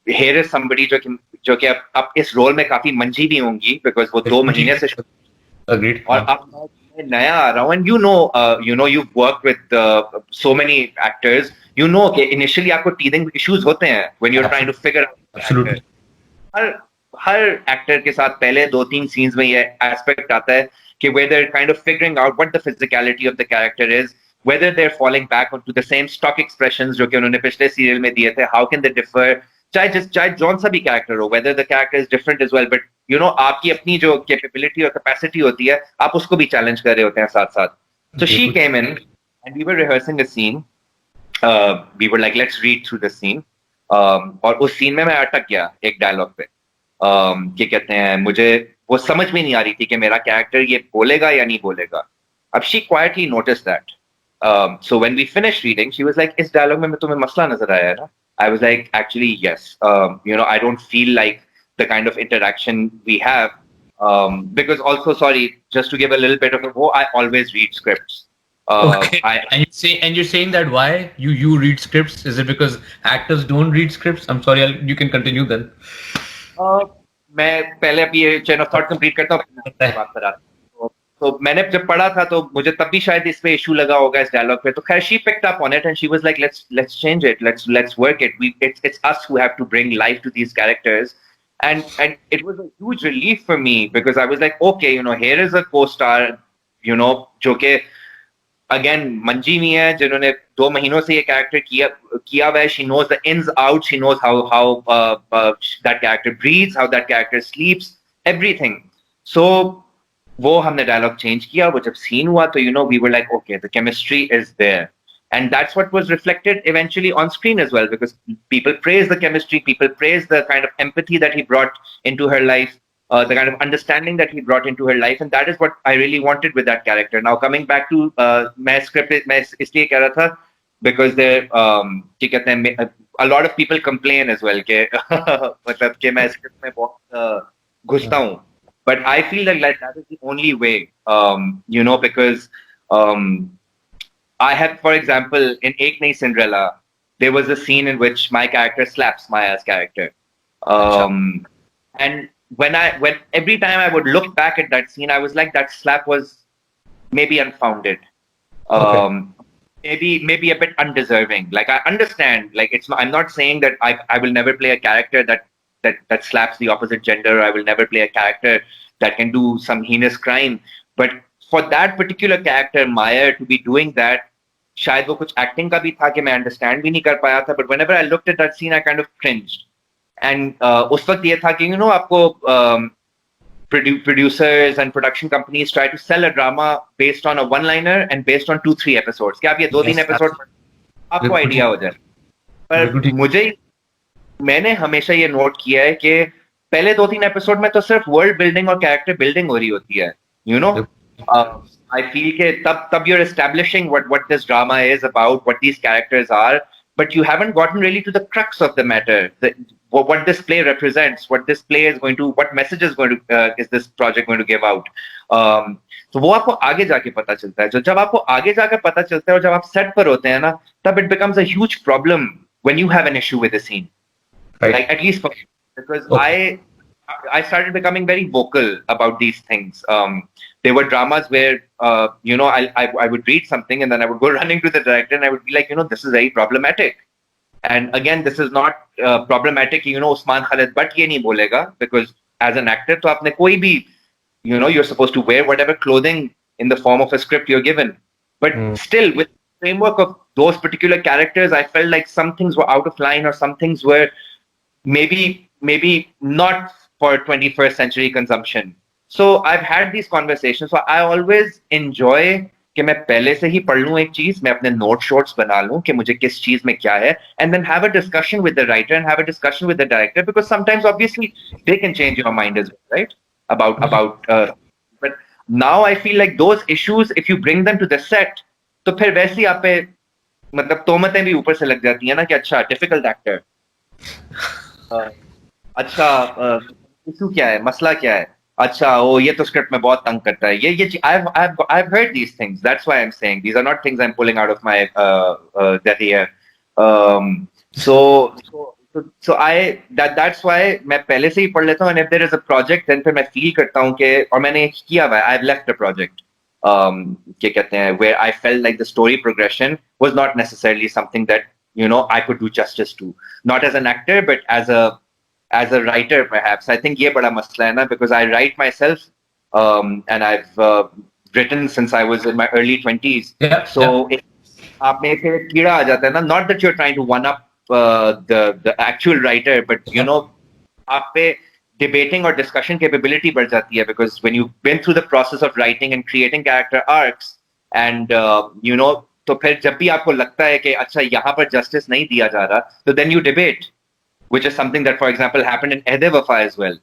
here is somebody जो कि अब इस role में काफी मंझी भी होंगी, because वो 2 महीने से Agreed. और अब मैं नया आ रहा हूँ, and you've worked with so many actors, कि initially आपको teething issues होते हैं when you're trying to figure out the Absolutely. actor. Her actor के साथ पहले 2-3 सीन्स में ये एस्पेक्ट आता है कि whether kind of figuring out what the physicality of the character is, whether they're falling back onto the same stock expressions जो कि उन्होंने पिछले सीरियल में दिए थे, how can they differ, चाहे जौन सा भी कैरेक्टर हो, whether the character is different as well, but आपकी अपनी जो कैपेबिलिटी और कैपेसिटी होती है, आप उसको भी चैलेंज कर रहे होते हैं साथ साथ. So she came in and we were rehearsing a scene. We were like, let's read through the scene. और उस सीन में मैं अटक गया एक डायलॉग पे. क्या कहते हैं, मुझे वो समझ में नहीं आ रही थी कि मेरा कैरेक्टर ये बोलेगा या नहीं बोलेगा. अब she quietly noticed that. So when we finished reading, she was like, इस डायलॉग में तुम्हें मसला नजर आया है ना? I was like, actually, yes. I don't feel like the kind of interaction we have. Because also, sorry, just to give a little bit of I always read scripts. Okay. And you're saying that why you read scripts? Is it because actors don't read scripts? I'm sorry, you can continue then. मैं पहले अभी ये chain of thought complete करता हूँ, बात कर रहा था. तो मैंने जब पढ़ा था तो मुझे तब भी शायद इस पे इशू लगा होगा इस डायलॉग पे. तो खैर she picked up on it and she was like, let's change it, let's work it. It's us who have to bring life to these characters, and it was a huge relief for me, because I was like, okay, here is a co-star, जो कि again मंजी नहीं है, जिन्होंने 2 महीनों से ये character किया हुआ है. She knows the ins outs, she knows how that character breathes, how that character sleeps, everything. So वो हमने डायलॉग चेंज किया. वो जब सीन हुआ तो we were like, okay, the chemistry is there, and that's what was reflected eventually on screen as well, because people praise the chemistry, people praise the kind of empathy that he brought into her life, the kind of understanding that he brought into her life, and that is what I really wanted with that character. Now coming back to my script, मैं इसलिए कह रहा था because there क्या कहते हैं, a lot of people complain as well कि मतलब कि मैं script में बहुत घुसता हूँ. But I feel that that is the only way, because I have, for example, in Ek Nahi Cinderella, there was a scene in which my character slaps Maya's character. And when every time I would look back at that scene, I was like, that slap was maybe unfounded, Okay. maybe a bit undeserving. Like I understand, like I'm not saying that I will never play a character that slaps the opposite gender. Or I will never play a character that can do some heinous crime. But for that particular character, Maya, to be doing that, शायद वो कुछ acting का भी था कि मैं understand भी नहीं कर पाया था. But whenever I looked at that scene, I kind of cringed. And उस वक्त ये था कि आपको producers and production companies try to sell a drama based on a one-liner and based on 2-3 episodes. कि आप ये 2-3 Yes, episode आपको बिल्कुल आइडिया ठीक, हो जाए. पर बिल्कुल ठीक. मैंने हमेशा ये नोट किया है कि पहले 2-3 एपिसोड में तो सिर्फ वर्ल्ड बिल्डिंग और कैरेक्टर बिल्डिंग हो रही होती है. I feel के तब you're establishing what this drama is about, what these characters are, but you haven't gotten really to the crux of the matter. What this play represents, what this play is going to, what message is going to, is this project going to give out? तो वो आपको आगे जाके पता चलता है. जब आपको आगे जाकर पता चलता है और जब आप सेट पर होते हैं ना, तब it becomes a huge problem when you have an issue with the scene. Right. Like at least for me, because Okay. I started becoming very vocal about these things. There were dramas where I would read something and then I would go running to the director and I would be like, this is very problematic. And again, this is not problematic. Osman Khalid but ये नहीं बोलेगा, because as an actor तो आपने कोई भी you're supposed to wear whatever clothing in the form of a script you're given. But still, with the framework of those particular characters, I felt like some things were out of line or some things were maybe not for 21st century consumption. So I've had these conversations. So I always enjoy कि मैं पहले से ही पढ़ लूं एक चीज, मैं अपने नोट शॉट्स बना लूं कि मुझे किस चीज में क्या है, and then have a discussion with the writer and have a discussion with the director, because sometimes obviously they can change your mind as well, right? About but now I feel like those issues, if you bring them to the set, तो फिर वैसे ही आप पे मतलब तोहमतें भी ऊपर से लग जाती है ना कि अच्छा डिफिकल्ट एक्टर, अच्छा इशू क्या है, मसला क्या है, अच्छा वो ये तो स्क्रिप्ट में बहुत तंग करता है, ये I've heard these things. That's why I'm saying these are not things I'm pulling out of my that ear. So that's why मैं पहले से ही पढ़ लेता हूँ, and if there is a project then फिर मैं feel करता हूँ कि, और मैंने किया हुआ है, I've left a project क्या कहते हैं, where I felt like the story progression was not necessarily something that I could do justice to, not as an actor but as a writer perhaps. I think ये बड़ा मसला है ना, because I write myself and I've written since I was in my early 20s. Yeah. So if आप में फिर एक कीड़ा आ जाता है ना, not that you're trying to one up the actual writer, but आप पे debating or discussion capability बढ़ जाती है, because when you've been through the process of writing and creating character arcs and तो फिर जब भी आपको लगता है कि अच्छा यहाँ पर justice नहीं दिया जा रहा, तो then you debate, which is something that, for example, happened in Ehde Wafa as well,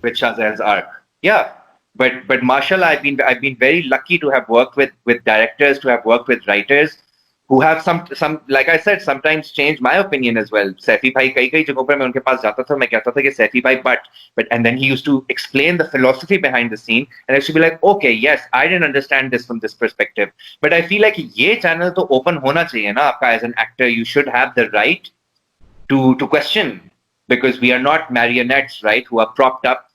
with Shahzad's arc. Yeah, but mashallah, I've been very lucky to have worked with directors, to have worked with writers who have some like I said, sometimes changed my opinion as well. Saifi bhai कई जगहों पर मैं उनके पास जाता था, मैं कहता था कि Saifi bhai but and then he used to explain the philosophy behind the scene and I used to be like, okay, yes, I didn't understand this from this perspective, but I feel like ये channel तो open होना चाहिए ना आपका. As an actor you should have the right to question, because we are not marionettes, right, who are propped up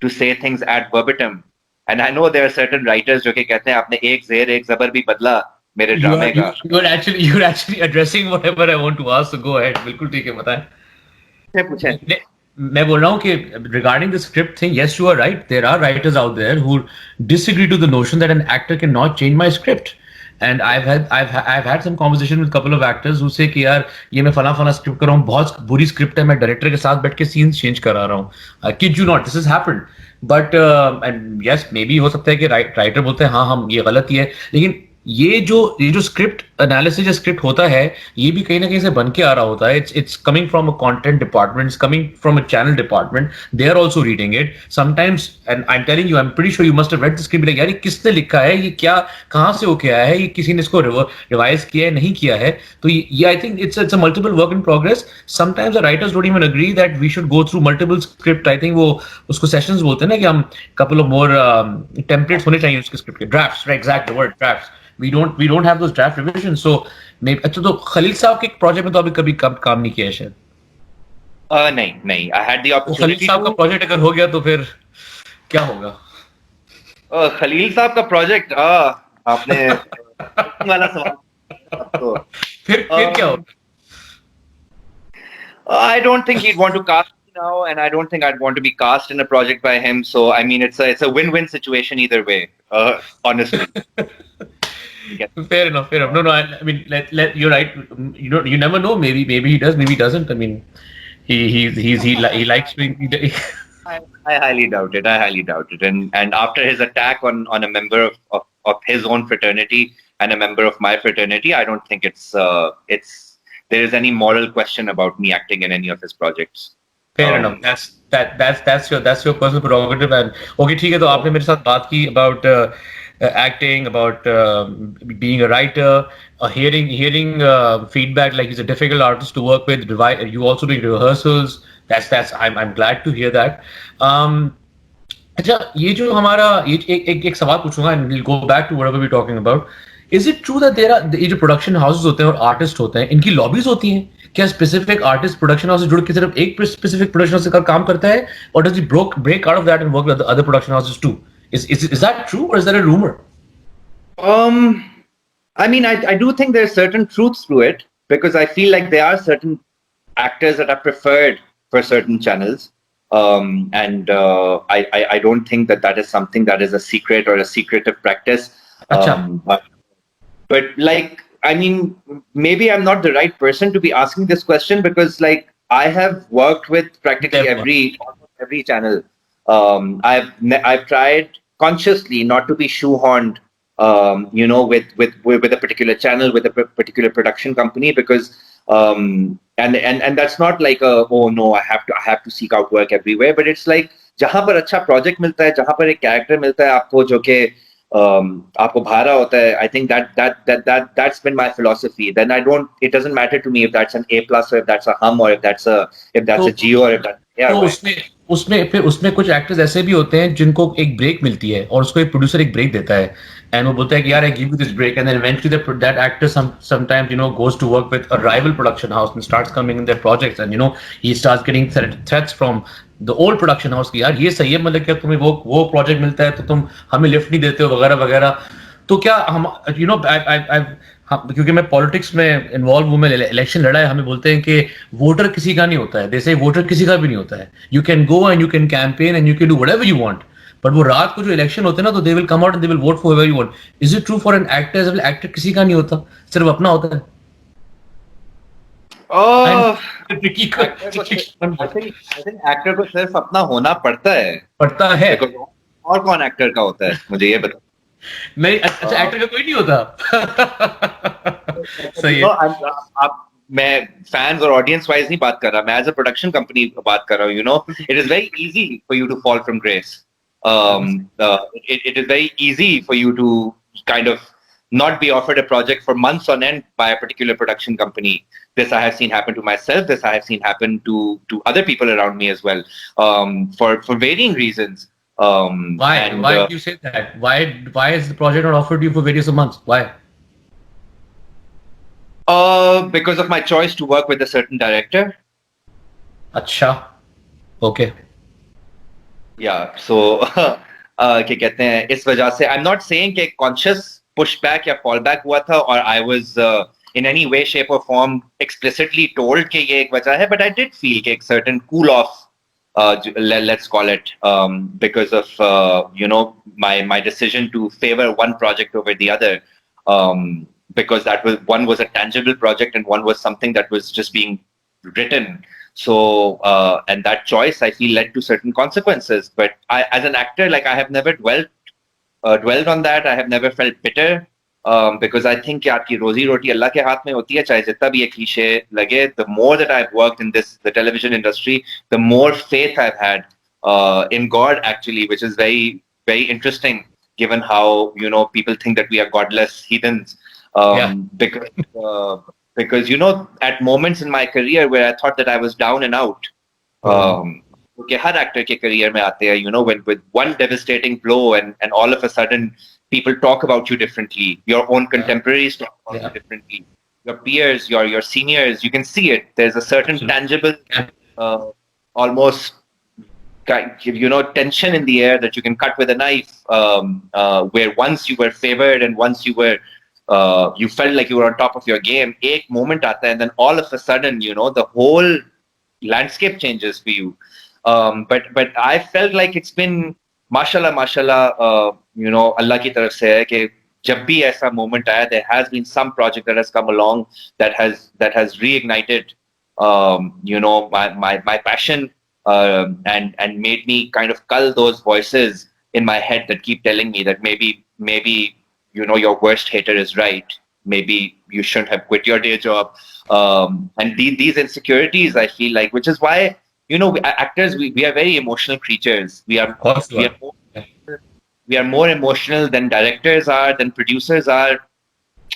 to say things ad verbatim. And I know there are certain writers जो कि कहते हैं आपने एक ज़ेर एक ज़बर भी बदला मेरे ड्रामे का. You're actually addressing whatever I want to ask, so go ahead. बिल्कुल ठीक है, बताएं. पूछें. मैं बोल रहा हूँ कि regarding the script thing, yes, you are right. There are writers out there who disagree to the notion that an actor cannot change my script. And I've had some conversation with a couple of actors who say कि यार ये मैं फला script कर रहा हूँ, बहुत बुरी स्क्रिप्ट है, मैं डायरेक्टर के साथ बैठ के सीन्स चेंज करा रहा हूँ. Kid you not, this has happened. But and yes, maybe हो सकता है कि राइटर बोलते हैं हाँ हम ये गलत ही है, लेकिन ये जो स्क्रिप्ट एनालिसिस या स्क्रिप्ट होता है, ये भी कहीं ना कहीं से बन के आ रहा होता है. It's coming from a content department, it's coming from a channel department. They are also reading it sometimes and I am telling you, I am pretty sure you must have read the script, यार ये किसने लिखा है, ये क्या कहाँ से होके आया है, ये किसी ने इसको रिवाइज किया है नहीं किया है. तो ये I think it's a multiple work in progress. Sometimes the writers don't even agree that we should go through multiple script. I think वो उसको सेशंस बोलते हैं ना कि हम कपल ऑफ मोर टेम्पलेट्स होने चाहिए उसके स्क्रिप्ट के, drafts, right, exact the word drafts. We don't have those draft revisions. So maybe अच्छा, तो खलील साहब के प्रोजेक्ट में तो अभी कभी काम नहीं किया है शायद. नहीं, I had the opportunity. Khalil साहब का प्रोजेक्ट अगर हो गया तो फिर क्या होगा? खलील साहब का प्रोजेक्ट आपने वाला सवाल अब तो फिर क्या um, होगा? I don't think he'd want to cast me now, and I don't think I'd want to be cast in a project by him. So I mean, it's a win-win situation either way. Honestly, yeah. Fair enough. Fair enough. No, no. I mean, you're right. You don't. You never know. Maybe he does. Maybe he doesn't. I mean, he likes being. I highly doubt it. I highly doubt it. And after his attack on a member of his own fraternity and a member of my fraternity, I don't think it's there is any moral question about me acting in any of his projects. Fair enough. Um, That's your personal prerogative. And okay, ठीक है. तो आपने मेरे साथ बात की about acting, about being a writer, hearing feedback like he's a difficult artist to work with. You also doing rehearsals. I'm glad to hear that. Um, अच्छा ये जो हमारा ये एक सवाल पूछूंगा and we'll go back to whatever we're talking about. Is it true that ये जो प्रोडक्शन हाउसेस होते हैं और आर्टिस्ट होते हैं इनकी लॉबीज होती हैं? क्या स्पेसिफिक आर्टिस्ट प्रोडक्शन हाउस से जुड़ के सिर्फ एक स्पेसिफिक प्रोडक्शन हाउस से काम करता है और does he break out of that and work with other production houses too? Is that true or is that a rumor? um, I mean, I do think there's certain truths to it because I feel like there are certain actors that are preferred for certain channels. And I don't think that is something that is a secret or a secretive practice. अच्छा. But like, I mean, maybe I'm not the right person to be asking this question because like I have worked with practically Never. almost every channel. I've tried consciously not to be shoehorned, with a particular channel, with a particular production company because and that's not like a, oh no, I have to seek out work everywhere, but it's like जहाँ पर अच्छा project मिलता है, जहाँ पर एक character मिलता है आपको जो कि आपको भारा होता है, I think that's been my philosophy. Then it doesn't matter to me if that's an A plus or if that's a hum or if that's a तो Geo or if that's yeah, तो right. उसमें कुछ actors ऐसे भी होते हैं जिनको एक ब्रेक मिलती है और उसको एक प्रोड्यूसर एक ब्रेक देता है एंड वो बोलता है कि यार I give you this break and then eventually that actor sometimes goes to work with a rival production house and starts coming in their projects and he starts getting threats from the old production house की यार ये सही है मतलब क्या तुम्हें वो project मिलता है तो तुम हमें लिफ्ट नहीं देते हो वगैरह वगैरह तो क्या हम क्योंकि मैं पॉलिटिक्स में इन्वॉल्व हूं मैं इलेक्शन लड़ा है हमें बोलते हैं कि वोटर किसी का नहीं होता है जैसे वोटर किसी का भी नहीं होता है you can go and you can campaign and you can do whatever you want but वो रात को जो इलेक्शन होते हैं ना तो they will come out and they will vote for whatever you want is it true for an actor actor किसी का नहीं होता सिर्फ अपना होता है Oh, tricky I think actor को सिर्फ अपना होना पड़ता है पड़ता है because और कौन एक्टर का होता है मुझे ये बता नहीं अच्छा एक्टर का कोई नहीं होता सही No, है आप मैं फैंस और ऑडियंस वाइज नहीं बात कर रहा मैं एज अ प्रोडक्शन कंपनी बात कर रहा हूँ it is very easy for you to fall from grace it is very easy for you to kind of not be offered a project for months on end by a particular production company. This I have seen happen to myself. This I have seen happen to other people around me as well, for varying reasons. why And why do you say that why is the project not offered you for various months why because of my choice to work with a certain director. अच्छा okay Yeah, so क्या कहते हैं इस वजह से I'm not saying कि conscious pushback या fallback हुआ था or I was in any way, shape or form explicitly told कि ये एक वजह है, but I did feel कि एक certain cool off, let's call it, because of my decision to favor one project over the other, because one was a tangible project and one was something that was just being written. So and that choice I feel led to certain consequences, but as an actor, like I have never dwelled on that. I have never felt bitter, because I think कि आपकी रोजी रोटी अल्लाह के हाथ में होती है चाहे जितना भी ये क्लीशे लगे. The more that I've worked in the television industry, the more faith I've had in God actually, which is very very interesting given how people think that we are godless heathens, yeah because at moments in my career where I thought that I was down and out, okay, her actor के career में आते हैं, when with one devastating blow and all of a sudden people talk about you differently, your own contemporaries talk about you differently, your peers, your seniors, you can see it. There's a certain tangible, almost tension in the air that you can cut with a knife, where once you were favored and once you were, you felt like you were on top of your game, एक moment आता है, and then all of a sudden, the whole landscape changes for you. But I felt like it's been, mashallah, Allah की तरफ से है कि जब भी ऐसा moment आया, there has been some project that has come along that has reignited, my passion. And made me kind of cull those voices in my head that keep telling me that maybe your worst hater is right. Maybe you shouldn't have quit your day job. And these insecurities, I feel like, which is why actors, we are very emotional creatures. We are more emotional than directors are, than producers are.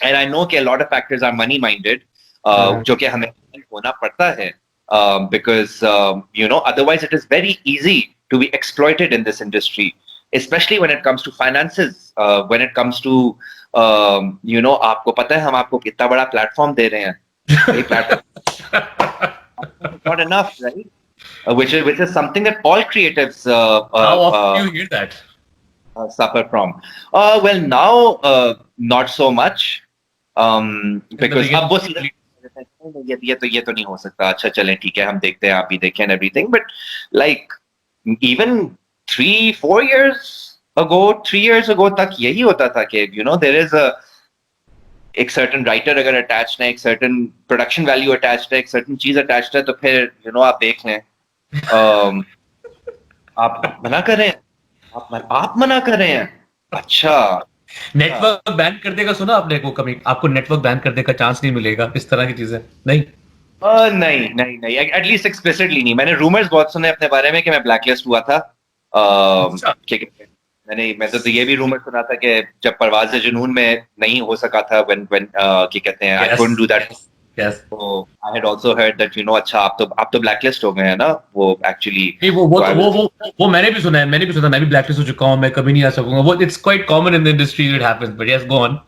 And I know that a lot of actors are money minded, जो कि हमें होना पड़ता है. Because otherwise it is very easy to be exploited in this industry, especially when it comes to finances, when it comes to आपको पता है हम आपको कितना बड़ा platform दे रहे हैं. Not enough, right? Which is something that all creatives how often do you hear that suffer from. Well, now not so much, because अब वो सीधा ये तो नहीं हो सकता. अच्छा चलें ठीक है हम देखते हैं आप भी देखें and everything. But like even 3 years ago तक यही होता था कि there is एक certain writer अगर attached है, एक certain production value attached है, एक certain चीज attached है, तो फिर आप देख लें. आप मना कर रहे हैं, आप मना कर रहे हैं. अच्छा नेटवर्क बैन कर देगा, सुना आपने को कभी? आपको नेटवर्क बैन करने का चांस नहीं मिलेगा, इस तरह की चीजें नहीं. नहीं एटलीस्ट एक्सप्लिसिटली नहीं. मैंने रूमर्स बहुत सुने अपने बारे में कि मैं ब्लैकलिस्ट हुआ था. मैं तो ये भी रूमर सुना था कि जब परवाज़ जुनून में नहीं हो सका था, when क्या कहते हैं, I couldn't do that. Yes. So I had also heard that अच्छा आप तो blacklist हो गए हैं ना वो actually. नहीं वो मैंने भी सुना है, मैं भी blacklist हो चुका हूँ, मैं कभी नहीं आ सकूंगा. वो it's quite common in the industry, it happens. But yes, go on.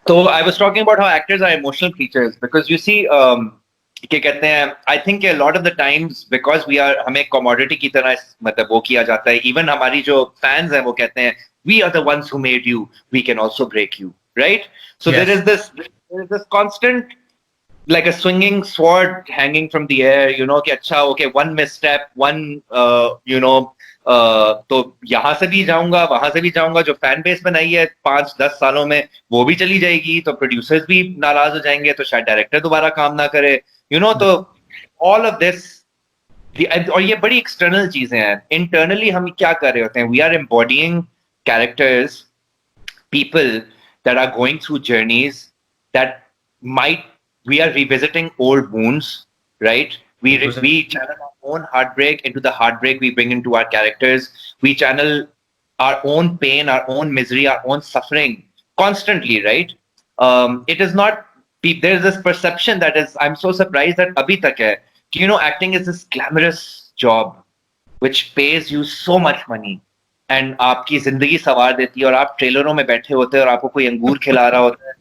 So I was talking about how actors are emotional creatures, because you see, क्या कहते हैं, I think a lot of the times because we are, हमें commodity की तरह मतलब वो किया जाता है. Even हमारी जो fans हैं वो कहते हैं we are the ones who made you, we can also break you, right? So Yes. there is this constant, like a swinging sword hanging from the air, कि अच्छा okay, one misstep, one तो यहाँ से भी जाऊंगा वहां से भी जाऊंगा. जो फैन बेस बनाई है 5-10 सालों में वो भी चली जाएगी, तो प्रोड्यूसर्स भी नाराज हो जाएंगे, तो शायद डायरेक्टर दोबारा काम ना करे. तो ऑल ऑफ दिस, और ये बड़ी एक्सटर्नल चीजें हैं. इंटरनली हम क्या कर रहे होते हैं, we are embodying characters, people that are going through journeys that we are revisiting old wounds, right? We channel our own heartbreak into the heartbreak we bring into our characters. We channel our own pain, our own misery, our own suffering constantly, right? It is not, there's this perception that is, I'm so surprised that abhi tak hai, acting is this glamorous job which pays you so much money. And आपकी जिंदगी सवार देती है, और आप ट्रेलरों में बैठे होते हैं और आपको कोई अंगूर खिला रहा होता है,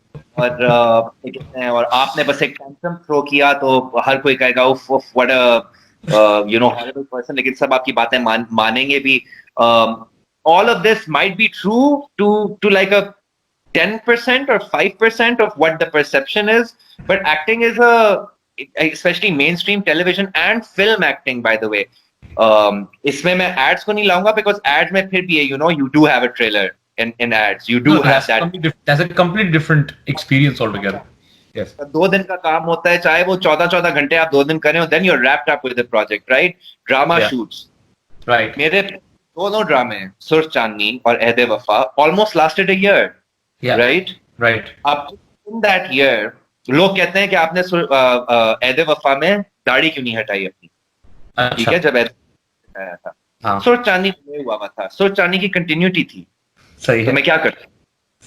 और आपने बस एक टैंट्रम थ्रो किया तो हर कोई कहेगा उफ व्हाट अ हॉरिबल पर्सन, लेकिन सब आपकी बातें मानेंगे भी. All of this might be true to like a 10% or 5% of what the perception is, but acting is especially mainstream television and film acting, by the way. इसमें मैं ads को नहीं लाऊंगा, because ads में फिर भी है, you do have a trailer in ads, you do have that. That's a completely different experience altogether. Yes. 2 दिन का काम होता है, चाहे वो 14 घंटे आप 2 दिन करें, then you're wrapped up with the project, right? Drama shoots. Right. मेरे 2 ड्रामे, सुर चांदनी और अहदे वफा, almost lasted a year. Yeah. Right. अब in that year लोग कहते हैं कि आपने अहदे वफा में दाढ़ी क्यों नहीं हटाई अपनी. ठीक है, जब आया था सुर चांदनी में हुआ था, सुर चांदनी की कंटिन्यूटी थी. सही है. तो मैं क्या करता?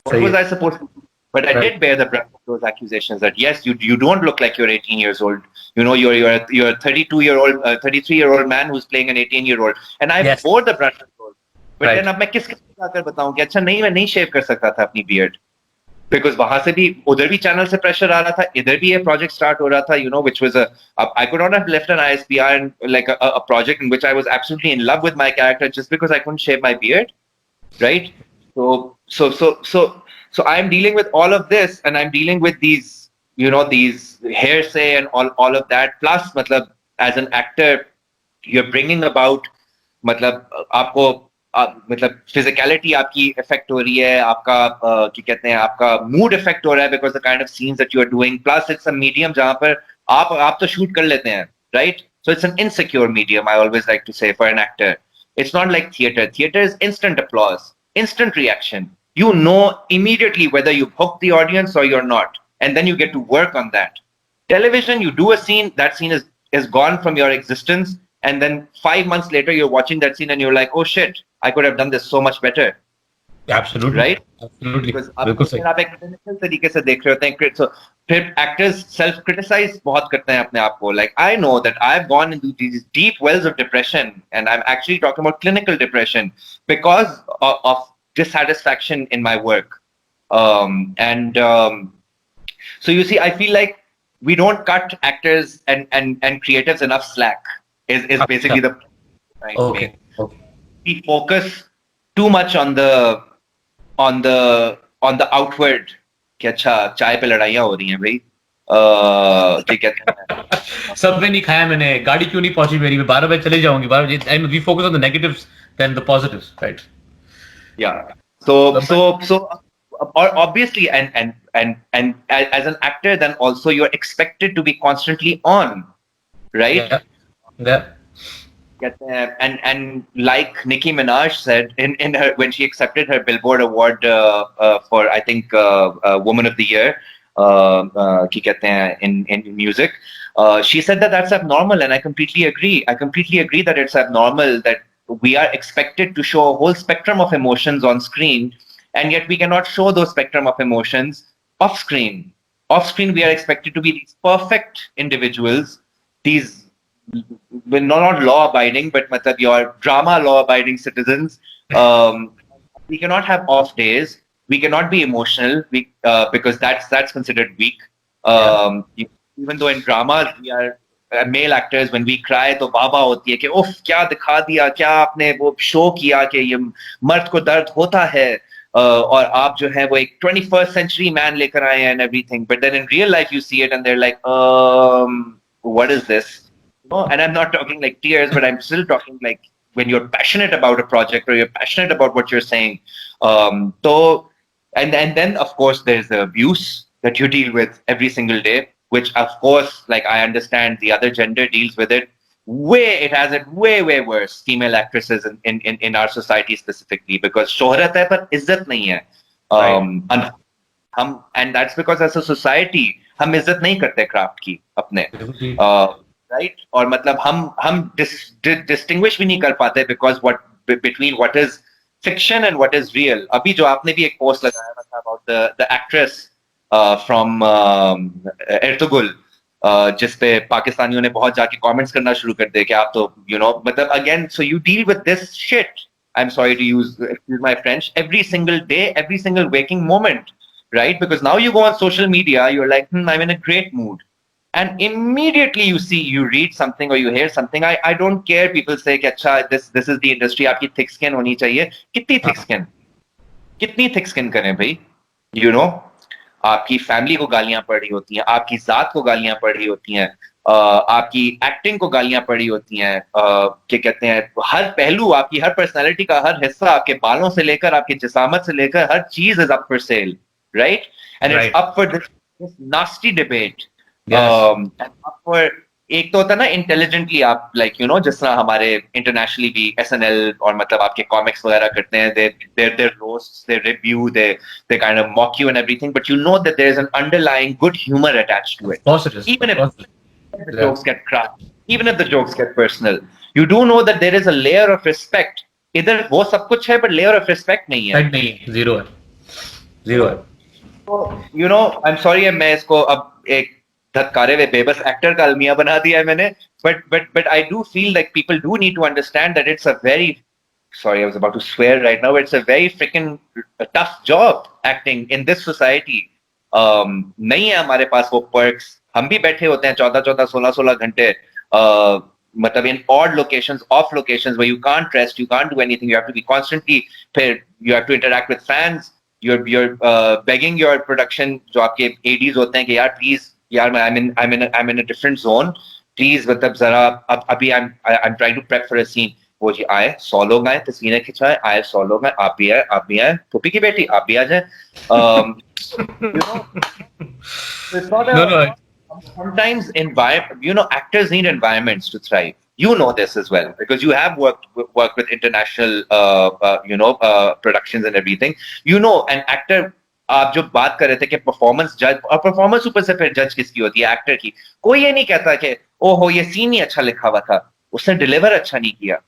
What was I supposed to do? But I did bear the brunt of those accusations that yes, you don't look like you're 18 years old. You're a 32-year-old, 33-year-old man who's playing an 18-year-old, and I bore the brunt of those. But then अब मैं किसके जाकर बताऊं कि अच्छा नहीं, मैं नहीं शेव कर सकता था अपनी बियर्ड. because वहां से भी उधर भी channel से pressure आ रहा था, इधर भी ये project start हो रहा था, you know, which was I could not have left an ISPR and like a project in which I was absolutely in love with my character just because I couldn't shave my beard, right? So I'm dealing with all of this, and I'm dealing with these, you know, these hearsay and all of that. Plus, matlab, as an actor, you're bringing about, मतलब आपको मतलब physicality आपकी effect हो रही है, आपका क्या कहते हैं, आपका मूड इफेक्ट हो रहा है because the kind of scenes that you are doing, plus it's a medium जहां पर आप तो शूट कर लेते हैं, right? So it's an insecure medium, I always like to say, for an actor. It's not like theater. Theater is instant applause, instant reaction. You know immediately whether you've hooked the audience or you're not, and then you get to work on that. Television, you do a scene, that scene is gone from your existence, and then 5 months later you're watching that scene and you're like, oh shit, I could have done this so much better. Absolutely. Right? Absolutely. Because आप एक clinical तरीके से देख रहे होते हैं, so फिर actors self criticize बहुत करते हैं अपने आप को. Like I know that I've gone into these deep wells of depression, and I'm actually talking about clinical depression because of dissatisfaction in my work. So you see, I feel like we don't cut actors and creatives enough slack. Is basically the right okay. thing. Okay. We focus too much on the outward. कि अच्छा चाय पे लड़ाइयाँ हो रही हैं भाई, क्या कहते हैं, सब में नहीं खाया मैंने, गाड़ी क्यों नहीं पहुंची मेरी, मैं 12 बजे चले जाऊंगी 12 बजे. And we focus on the negatives than the positives, right? Yeah. So or obviously, and as an actor, then also you're expected to be constantly on, right? Yeah. And like Nicki Minaj said in her, when she accepted her Billboard Award for, I think, Woman of the Year, क्या कहते हैं, in music, she said that that's abnormal, and I completely agree. I completely agree that it's abnormal that we are expected to show a whole spectrum of emotions on screen, and yet we cannot show those spectrum of emotions off screen. Off screen, we are expected to be these perfect individuals, these, well, not law abiding, but matlab your drama law abiding citizens. We cannot have off days. We cannot be emotional. Because that's considered weak. Even though in dramas we are male actors, when we cry, तो वाह होती है कि उफ क्या दिखा दिया, क्या आपने वो शो किया कि ये मर्द को दर्द होता है, और आप जो है वो एक 21st century man लेकर आए हैं and everything. But then in real life you see it and they're like, what is this? No, and I'm not talking like tears, but I'm still talking like when you're passionate about a project or you're passionate about what you're saying. So, and then of course there's the abuse that you deal with every single day, which of course, like I understand the other gender deals with it. It has it way worse. Female actresses in our society specifically, because शोहरत है पर इज्जत नहीं है. And that's because as a society हम इज्जत नहीं करते craft की अपने. Right? और मतलब हम distinguish भी नहीं कर पाते because between what is fiction and what is real. अभी जो आपने भी एक post लगाया था about the actress from Ertugrul, जिस पे पाकिस्तानियों ने बहुत जाके comments करना शुरू कर दिए कि आप तो, you know, मतलब again, so you deal with this shit, I'm sorry to excuse my French, every single day, every single waking moment, right? Because now you go on social media, you're like, I'm in a great mood. And immediately you read something or you hear something. I don't care. People say, "Acha, this is the industry. आपकी thick skin होनी चाहिए." कितनी thick skin? कितनी thick skin करें भाई? You know, आपकी family को गालियां पड़ रही होती हैं, आपकी जात को गालियां पड़ रही होती हैं, आपकी acting को गालियां पड़ी होती हैं, क्या कहते हैं, हर पहलू, आपकी हर personality का हर हिस्सा, आपके बालों से लेकर आपकी जिसामत से लेकर हर चीज is up for sale, right? And it's up for this nasty debate. Yes. और एक तो होता है ना इंटेलिजेंटली आप, लाइक यू नो, जिस तरह हमारे इंटरनेशनली भी SNL और मतलब आपके कॉमिक्स वगैरह करते हैं, they roast, they review, they kind of mock you and everything, but you know that there is an underlying good humor attached to it. Of course it is. Even if the jokes get cracked, even if the jokes get personal, you do know that there is a layer of respect. इधर वो सब कुछ है, but layer of respect नहीं है. नहीं, zero है. Zero है. So, you know, I'm sorry, मैं इसको अब एक धक्कारे हुए बेबस एक्टर का अलमिया बना दिया है मैंने, but I do feel like people do need to understand that it's a very sorry, I was about to swear right now. It's a very freaking tough job acting in this society. नहीं है हमारे पास वो perks. हम भी बैठे होते हैं 14-14, 16-16 घंटे मतलब in odd locations, off locations where you can't rest, you can't do anything. You have to be constantly prepared. You have to interact with fans. You're begging your production जो आपके ADs होते हैं कि यार please यार I'm in a different zone. Please मतलब जरा अभी I'm trying to prep for a scene. वो जी आए 100 लोग आए तस्वीरें खिंचाए आए 100 लोग आए आप भी आए पुप्पी की बेटी आप भी आ जाए you know it's not No, no. a sometimes actors need environments to thrive. You know this as well because you have worked with international productions and everything. You know an actor आप जो बात कर रहे थे कि performance जज और performance ऊपर से फिर जज किसकी होती है एक्टर की कोई ये नहीं कहता कि ओहो ये सीन ही अच्छा लिखा हुआ था उसने डिलीवर अच्छा नहीं किया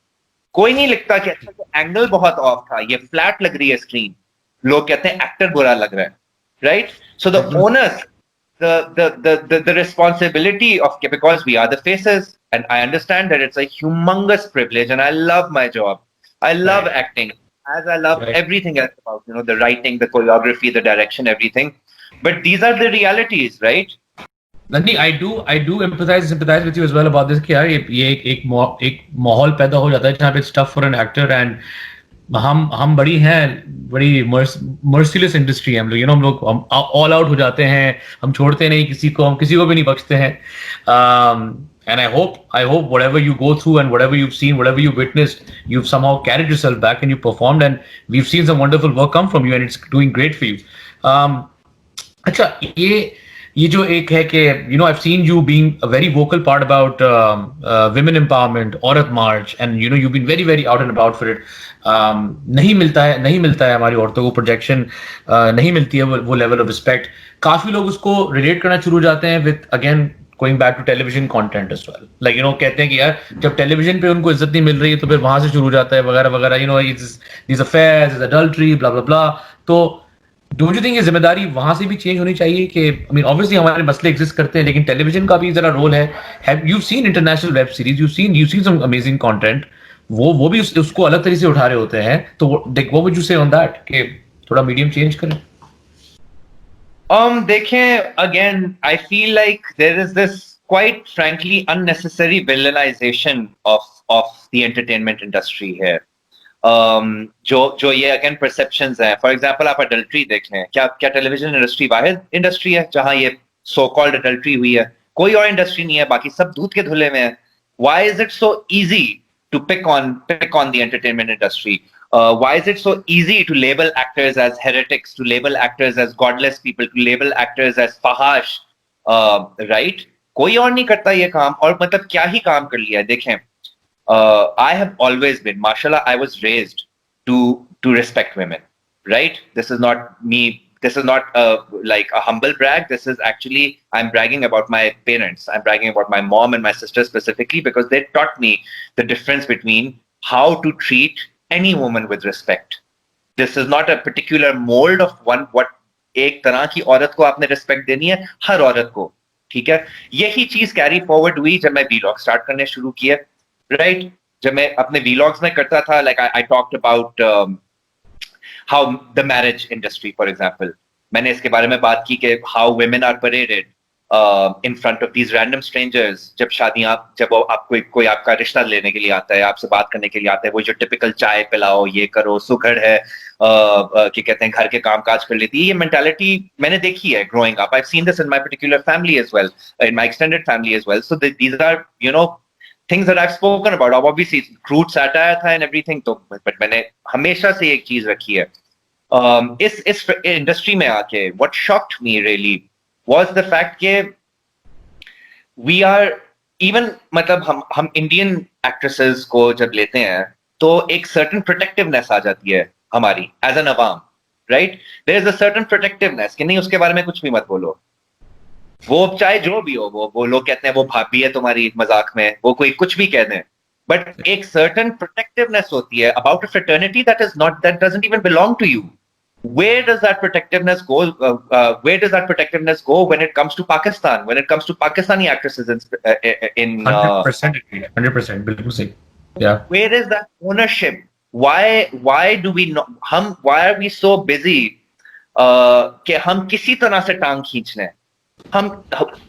कोई नहीं लिखता कि अच्छा एंगल बहुत ऑफ था ये फ्लैट लग रही है स्क्रीन लोग कहते हैं एक्टर बुरा लग रहा है right so the owners the responsibility of because we are the faces and I understand that it's a humongous privilege and I love my job. I love acting as I love everything else about the writing, the choreography, the direction, everything. But these are the realities, right? Nandini, I do sympathize with you as well about this कि यार ये एक माहौल पैदा हो जाता है जहाँ पे it's tough for an actor and हम बड़ी मर्सीलेस इंडस्ट्री है हम लोग हम लोग ऑल आउट हो जाते हैं हम छोड़ते नहीं किसी को हम किसी को भी नहीं बख्शते हैं and I hope whatever you go through and whatever you've seen whatever you've witnessed you've somehow carried yourself back and you performed and we've seen some wonderful work come from you and it's doing great for you. अच्छा ये जो एक है कि I've seen you being a very vocal part about women empowerment, औरत march, and you've been very very out and about for it. नहीं मिलता है हमारी औरतों को प्रोजेक्शन नहीं मिलती है वो लेवल ऑफ रिस्पेक्ट काफी लोग उसको रिलेट करना शुरू हो जाते हैं with again going back to television content as well like कहते हैं कि यार जब टेलीविजन पे उनको इज्जत नहीं मिल रही है तो फिर वहां से शुरू हो जाता है वगैरह वगैरह these affairs, this adultery, blah blah blah. तो डोंट यू थिंक ये जिम्मेदारी वहां से भी चेंज होनी चाहिए कि आई मीन ऑब्वियसली हमारे मसले एग्जिस्ट करते हैं लेकिन टेलीविजन का भी जरा रोल है have you seen international web series you seen some amazing content वो भी उसको अलग तरीके से उठा रहे होते हैं तो व्हाट वुड यू से ऑन दैट कि थोड़ा मीडियम चेंज करें देखें again I feel like there is this quite frankly unnecessary villainization of the entertainment industry here. जो ये अगेन परसेप्शंस हैं फॉर एग्जांपल आप अडल्ट्री देख लें क्या टेलीविजन इंडस्ट्री वाहिद इंडस्ट्री है जहां ये सो कॉल्ड अडल्ट्री हुई है कोई और इंडस्ट्री नहीं है बाकी सब दूध के धुले में है why is it so easy to pick on the entertainment industry why is it so easy to label actors as heretics to label actors as godless people to label actors as fahash right कोई और नहीं करता ये काम और मतलब क्या ही काम कर लिया है देखें I have always been, mashallah, I was raised to respect women, right? This is not me. This is not like a humble brag. This is actually, I'm bragging about my parents. I'm bragging about my mom and my sister specifically because they taught me the difference between how to treat any woman with respect. This is not a particular mold of what एक तरह की औरत को आपने respect देनी है हर औरत को, ठीक है? यही चीज carry forward हुई जब मैं vlog start करने शुरू किए. Right? जब मैं अपने vlogs में करता था, like I talked about how the marriage industry, for example. मैंने इसके बारे में बात की कि how women are paraded in front of these random strangers. जब आपको कोई आपका रिश्ता लेने के लिए आता है, आपसे बात करने के लिए आता है, वो जो typical चाय पिलाओ, ये करो, सुघड़ है, कि कहते हैं घर के काम काज कर लेती है. ये mentality मैंने देखी है growing up. I've seen this in my particular family as well, in my extended family as well. So these are, things that I've spoken about. Obviously, crude satire था and everything. तो but मैंने हमेशा से एक चीज रखी है. इस इंडस्ट्री में आके what shocked me really was the fact कि we are even मतलब हम Indian actresses को जब लेते हैं तो एक certain protectiveness आ जाती है हमारी as an awam, right? There is a certain protectiveness कि नहीं उसके बारे में कुछ भी मत बोलो. वो चाहे जो भी हो वो लोग कहते हैं वो भाभी है तुम्हारी मजाक में वो कोई कुछ भी कह दें बट एक सर्टेन प्रोटेक्टिवनेस होती है about a fraternity that doesn't even belong to you. Where does that protectiveness go when it comes to Pakistan, when it comes to Pakistani actresses in 100% 100% बिल्कुल सही. Yeah. Where is that ownership? why do we not, why are we so busy कि हम किसी तरह से टांग खींच लें. हम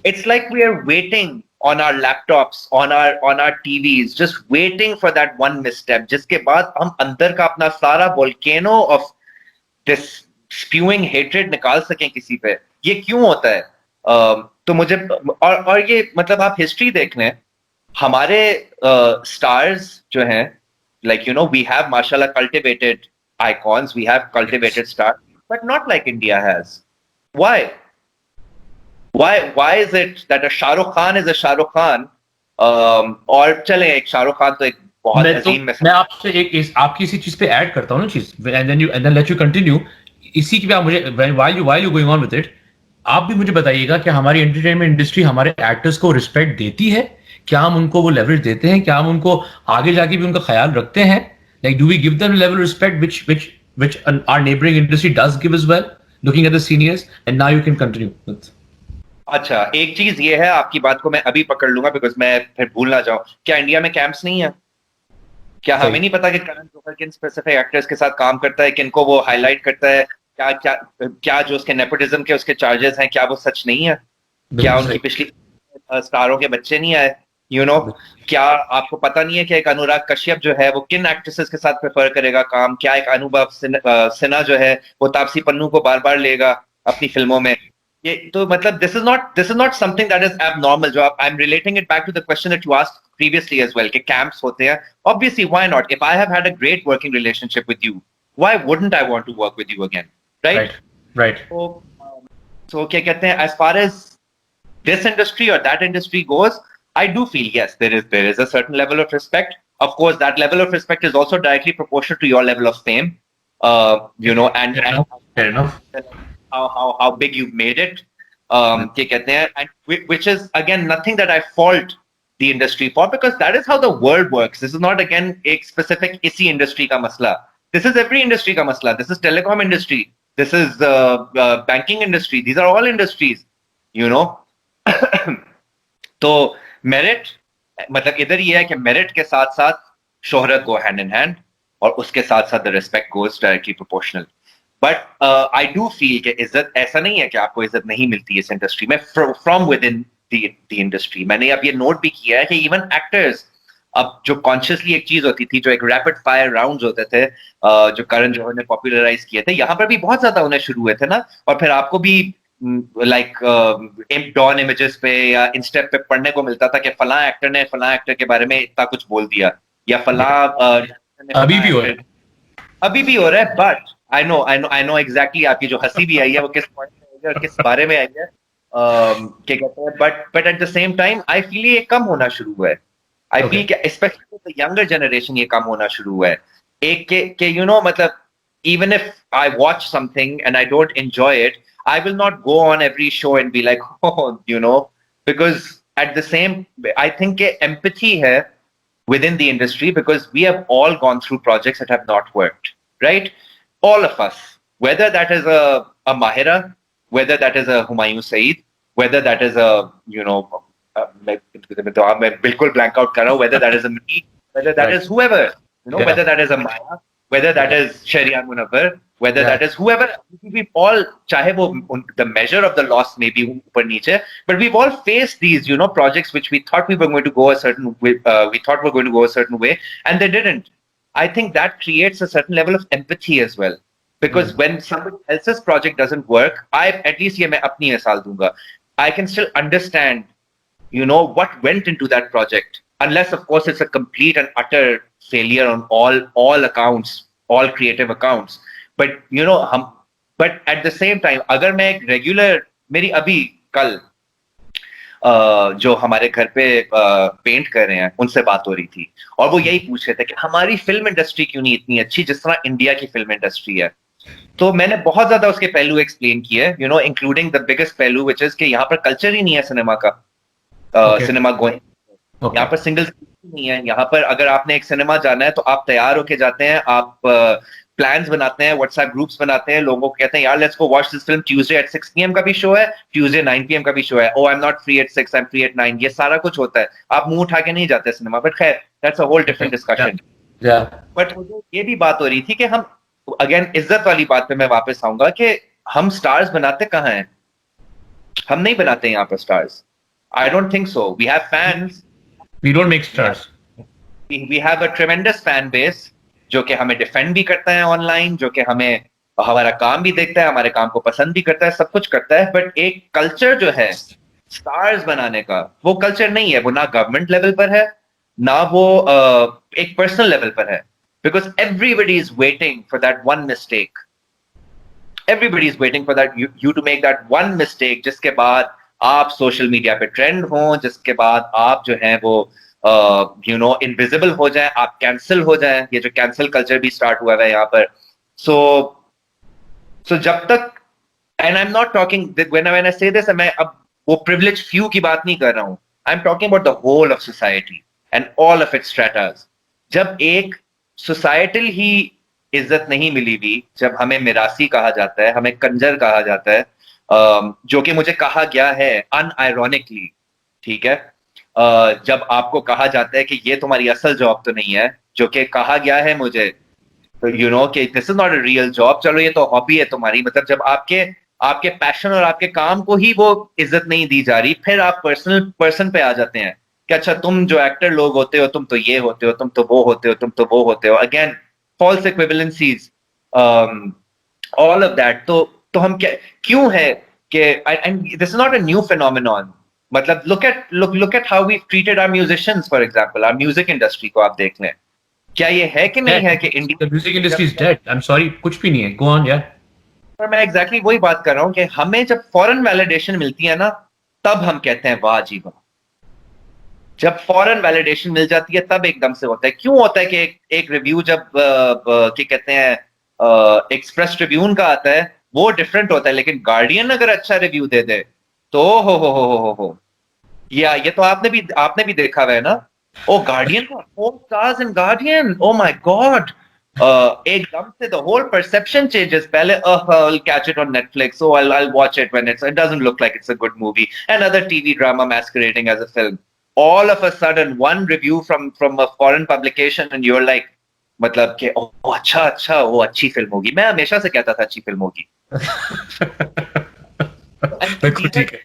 It's like we are waiting on our laptops, on our TVs, just waiting for that one misstep, जिसके बाद हम अंदर का अपना सारा volcano of this spewing hatred निकाल सकें किसी पे. ये क्यों होता है? तो मुझे और ये मतलब आप हिस्ट्री देख लें, हमारे स्टार्स जो हैं, like we have mashallah cultivated icons, we have cultivated stars, but not like India has. Why? Why is it that a Shah Rukh Khan is a Shah Rukh Khan? और चले एक शाहरुख खान तो एक बहुत अजीम मैं आपसे एक आपकी इसी चीज पे ऐड करता हूँ ना चीज, and then let you continue. इसी की आप मुझे while you going on with it, आप भी मुझे बताइएगा कि हमारी एंटरटेनमेंट इंडस्ट्री हमारे एक्टर्स को रिस्पेक्ट देती है? क्या हम उनको वो लेवरेज देते हैं? क्या हम उनको आगे जाके भी उनका ख्याल रखते हैं? Like do we give them level respect which our neighboring industry does give as well, looking at the seniors? And now you can continue with. अच्छा, एक चीज ये है, आपकी बात को मैं अभी पकड़ लूंगा बिकॉज मैं फिर भूल ना जाऊं. क्या इंडिया में कैंप्स नहीं है? क्या हमें नहीं पता कि करण जोहर किन स्पेसिफिक एक्टर्स के साथ काम करता है, किनको वो हाईलाइट करता है? क्या क्या क्या जो उसके नेपोटिज्म के उसके चार्जेस हैं, क्या वो सच नहीं है? क्या उनकी पिछली स्टारों के बच्चे नहीं आए? क्या आपको पता नहीं है कि एक अनुराग कश्यप जो है वो किन एक्ट्रेसेस के साथ प्रेफर करेगा काम? क्या एक अनुभव सिन्हा जो है वो तापसी पन्नू को बार बार लेगा अपनी फिल्मों में? ये तो मतलब this is not something that is abnormal. जो I am relating it back to the question that you asked previously as well, कि कैंप्स होते हैं. Obviously, why not? If I have had a great working relationship with you, why wouldn't I want to work with you again? Right. So क्या कहते हैं, as far as this industry or that industry goes, I do feel yes, there is a certain level of respect. Of course, that level of respect is also directly proportional to your level of fame. And Fair enough. how big you've made it. क्या कहते हैं, and which is again nothing that I fault the industry for, because that is how the world works. This is not again एक specific इसी industry का मसला. This is every industry का मसला. This is telecom industry. This is banking industry. These are all industries. तो merit मतलब इधर ये है कि merit के साथ साथ शोहरत go hand in hand, और उसके साथ साथ the respect goes directly proportional. But I do feel कि इज्जत ऐसा नहीं है कि आपको इज्जत नहीं मिलती है इस इंडस्ट्री में from within the industry. मैंने अब ये नोट भी किया है कि इवन एक्टर्स, अब जो कॉन्शियसली एक चीज होती थी, जो एक रैपिड फायर राउंड्स होते थे, जो करण जौहर ने पॉपुलराइज किए थे, यहाँ पर भी बहुत ज्यादा उन्हें शुरू हुए थे ना. और फिर आपको भी लाइक डॉन इमेजेस पे या इंस्टेप पे पढ़ने को मिलता था कि फलां एक्टर ने फलां एक्टर के बारे में इतना कुछ बोल दिया, या फलां अभी भी हो रहा है. बट आई नो एग्जैक्टली आपकी जो हंसी भी आई है वो किस पॉइंट पे आई है और किस बारे में आई है. क्या कहते हैं, but at the same time I feel ये कम होना शुरू हुआ है. आई फील कि स्पेशली यंगर जनरेशन ये कम होना शुरू हुआ है. एक के मतलब even if I watch something and I don't enjoy it, I will not go on every show and be like, because at the same, I think empathy है within the industry, because we have all gone through projects that have not worked, right? All of us, whether that is a Mahira, whether that is a Humayun Saeed, whether that is a, मैं बिल्कुल blank out कर रहा हूँ, whether that is a me, whether that is whoever, whether that is a Maya, whether that is Sharian Munawar, whether that is whoever, we've all, चाहे वो the measure of the loss may be ऊपर नीचे, but we've all faced these, projects which we thought we were going to go a certain way, and they didn't. I think that creates a certain level of empathy as well, because when somebody else's project doesn't work, at least ये मैं अपनी मिसाल दूंगा, I can still understand, what went into that project, unless of course it's a complete and utter failure on all accounts, all creative accounts. But but at the same time, अगर मैं एक regular, मेरी अभी कल जो हमारे घर पे पेंट कर रहे हैं उनसे बात हो रही थी, और वो यही पूछ रहे थे कि हमारी फिल्म इंडस्ट्री क्यों नहीं इतनी अच्छी जिस तरह इंडिया की फिल्म इंडस्ट्री है. तो मैंने बहुत ज्यादा उसके पहलू एक्सप्लेन किए, इंक्लूडिंग द बिगेस्ट पहलू विच इज कि यहाँ पर कल्चर ही नहीं है सिनेमा का, सिनेमा गोइंग. यहाँ पर सिंगल नहीं है. यहाँ पर अगर आपने एक सिनेमा जाना है तो आप तैयार होके जाते हैं, आप प्लान्स बनाते हैं, व्हाट्सएप ग्रुप्स बनाते हैं, लोगों को कहते हैं यार let's go watch this film, Tuesday at 6 PM का भी शो है, ट्यूसडे 9 PM का भी शो है, I am not free at 6, I am free at 9. ये सारा कुछ होता है. आप मुंह उठा के नहीं जाते सिनेमा, बट खैर that's a whole different discussion. Yeah. But मुझे ये भी बात हो रही थी कि हम, अगेन इज्जत वाली बात पे मैं वापस आऊंगा कि हम स्टार्स बनाते कहाँ हैं? हम नहीं बनाते यहाँ पर stars. I don't think so. We have fans. We don't make we have stars. We have a tremendous fan base जो कि हमें डिफेंड भी करता है ऑनलाइन, जो कि हमें हमारा काम भी देखता है, हमारे काम को पसंद भी करता है, सब कुछ करता है. बट एक कल्चर जो है स्टार्स बनाने का, वो कल्चर नहीं है. वो ना गवर्नमेंट लेवल पर है, ना वो एक पर्सनल लेवल पर है. Because everybody is waiting for that one mistake. Everybody is waiting for that you to make that one mistake, जिसके बाद आप सोशल मीडिया पे ट्रेंड हो, जिसके बाद आप जो है वो इनविजिबल हो जाए, आप कैंसिल हो जाए. ये जो कैंसिल कल्चर भी स्टार्ट हुआ है यहाँ पर. सो जब तक, and I am not talking when I से दिस, मैं अब वो प्रिविलेज फ्यू की बात नहीं कर रहा हूं. I am talking about the whole of society and all of its stratas. जब एक सोसाइटल ही इज्जत नहीं मिली हुई, जब हमें मिरासी कहा जाता है, हमें कंजर कहा जाता है, जो कि मुझे कहा गया है अनआयरॉनिकली, ठीक है. जब आपको कहा जाता है कि ये तुम्हारी असल जॉब तो नहीं है, जो कि कहा गया है मुझे, कि this is not a real job, चलो ये तो हॉबी है तुम्हारी. मतलब जब आपके आपके पैशन और आपके काम को ही वो इज्जत नहीं दी जा रही, फिर आप पर्सन पे आ जाते हैं कि अच्छा तुम जो एक्टर लोग होते हो, तुम तो ये होते हो, तुम तो वो होते हो, तुम तो वो होते हो. Again false equivalencies, all of that. तो हम क्या, क्यों है कि, and this is not a new phenomenon. मतलब look at how we treated our musicians, for example our music industry को आप देख लें. क्या ये है कि नहीं Dead. है कि India, The music industry is dead. I'm sorry, कुछ भी नहीं है. Go on, yeah. पर मैं एग्जैक्टली वही बात कर रहा हूं कि हमें जब फॉरेन वैलिडेशन मिलती है ना, तब हम कहते हैं वाह जी वाह. जब फॉरेन वैलिडेशन मिल जाती है तब एकदम से होता है. क्यों होता है कि एक रिव्यू जब क्या कहते हैं एक्सप्रेस ट्रिब्यून का आता है, वो डिफरेंट होता है, लेकिन गार्डियन अगर अच्छा रिव्यू दे दे तो हो. ये तो आपने भी देखा हुआ है ना. ओ गार्डियन का 4 stars in guardian, oh my God. एकदम से द होल परसेप्शन चेंजेस. पहले I'll catch it on Netflix, so I'll watch it when it doesn't look like it's a good movie, another TV drama masquerading as a film. All of a sudden one review from a foreign publication and you're like, मतलब कि ओ अच्छा वो अच्छी film होगी. मैं हमेशा से कहता था अच्छी फिल्म होगी. And बिल्कुल ठीक है.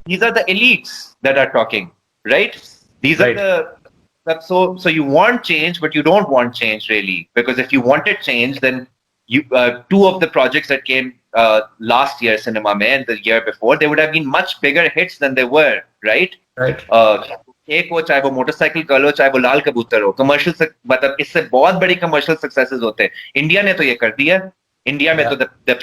these are the elites that are talking, right? These are Right. the, so you want change, but you don't want change really, because if you wanted change, then you two of the projects that came last year cinema mein and the year before, they would have been much bigger hits than they were, right? Right. एक हो, चाहे वो motorcycle girl हो, चाहे वो लाल कबूतर हो, commercial, मतलब इससे बहुत बड़ी कमर्शियल सक्सेसेस होते हैं. इंडिया ने तो ये कर दिया. इंडिया में Yeah. तो the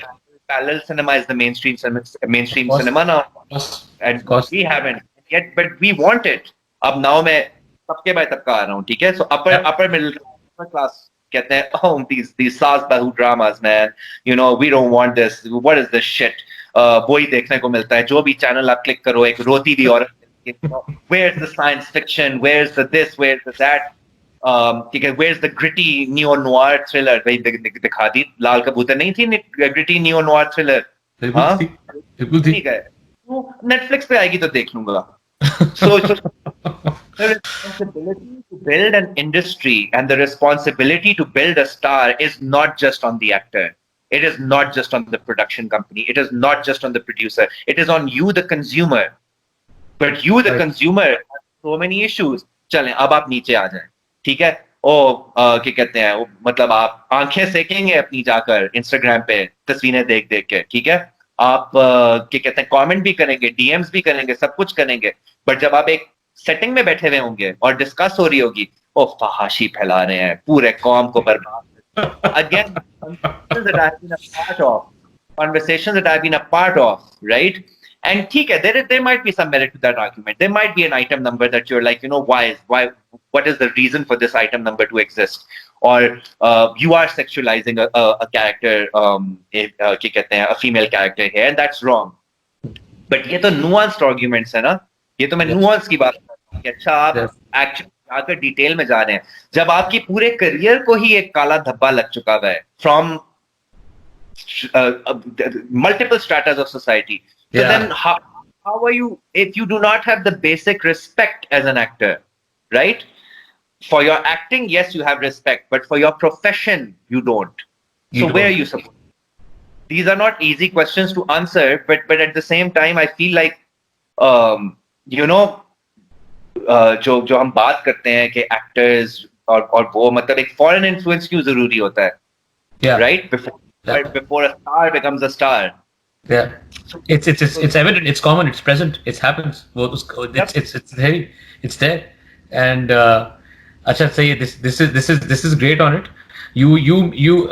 parallel cinema is the Of mainstream course. cinema now, Of course. and Of course. we haven't yet, but we want it. अब नाउ मैं सबके भाई तबका आ रहा हूँ, ठीक है. सो Yeah. अपर मिडिल क्लास कहते हैं, oh these सास बहू dramas man, we don't want this, what is this shit. वही देखने को मिलता है, जो भी चैनल आप क्लिक करो एक रोती दी औरत. Where's the science fiction, where's the this, where's the that. ठीक है, where's the gritty neo noir thriller. भाई दिखा दी, लाल कबूतर नहीं थी gritty neo noir thriller. बिल्कुल हाँ थी. बिल्कुल थी. ठीक है, नेटफ्लिक्स पे आएगी तो देख लूंगा. So the responsibility to build an industry and the responsibility to build a star is not just on the actor. It is not just on the production company. It is not just on the producer. It is on you, the consumer. But you, the Right. consumer, have so many issues. चलें, अब आप नीचे आ जाएं, ठीक है. ओ क्या कहते हैं, मतलब आप आंखें सेकेंगे अपनी जाकर इंस्टाग्राम पे तस्वीरें देख देख के, ठीक है. आप क्या कहते हैं, कमेंट भी करेंगे, डीएम्स भी करेंगे, सब कुछ करेंगे. बट जब आप एक सेटिंग में बैठे हुए होंगे और डिस्कस हो रही होगी, ओ फहाशी फैला रहे हैं, पूरे कौम को बर्बाद. Again, conversations that I've been a part of, right? And ठीक है, there might be some merit to that argument. There might be an item number that you're like, what is the reason for this item number to exist? Or you are sexualizing a character, क्या कहते हैं, a female character here, and that's wrong. But ये तो nuanced arguments है ना. ये तो मैं Yes. nuance की बात कर रहा हूँ कि अच्छा आप Yes. एक्चुअली जाकर डिटेल में जा रहे हैं, जब आपकी पूरे करियर को ही एक काला धब्बा लग चुका हुआ है from multiple stratas of society. So Yeah. then how are you, if you do not have the basic respect as an actor, right? For your acting, yes, you have respect, but for your profession, you don't. You So where are don't. you supposed? These are not easy questions to answer, but at the same time, I feel like, um, you know, जो जो हम बात करते हैं कि actors और वो मतलब एक फॉरेन इन्फ्लुएंस क्यों जरूरी होता है, Yeah. Right? Yeah. Before a star becomes a star. Yeah. It's evident. It's common. It's present. It happens. It's there. It's there. And अच्छा सही है. This is great on it. You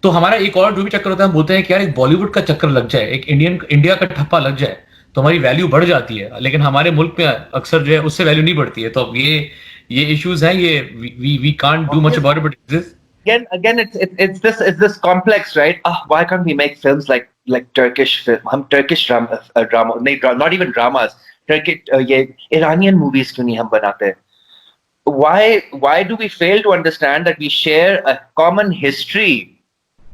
तो हमारा एक और जो भी चक्कर होता है, हम बोलते हैं कि यार एक बॉलीवुड का चक्कर लग जाए, एक इंडिया का ठप्पा लग जाए, तो हमारी वैल्यू बढ़ जाती है. लेकिन हमारे मुल्क में अक्सर जो है उससे वैल्यू नहीं बढ़ती है. तो अब ये इश्यूज हैं. ये we can't do much about it, but this. Again, it's this complex, right? Why can't we make films like Turkish film? हम Turkish drama, नहीं, not even dramas. Turkish ये Iranian movies क्यों नहीं हम बनाते? Why do we fail to understand that we share a common history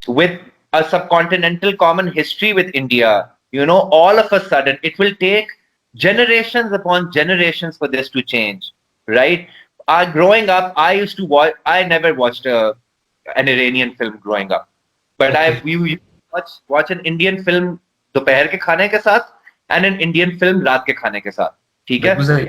with a subcontinental common history with India? All of a sudden, it will take generations upon generations for this to change, right? Growing up, I used to watch. I never watched an Iranian film growing up, but we watch an Indian film दोपहर के खाने के साथ and an Indian film रात के खाने के साथ. ठीक है?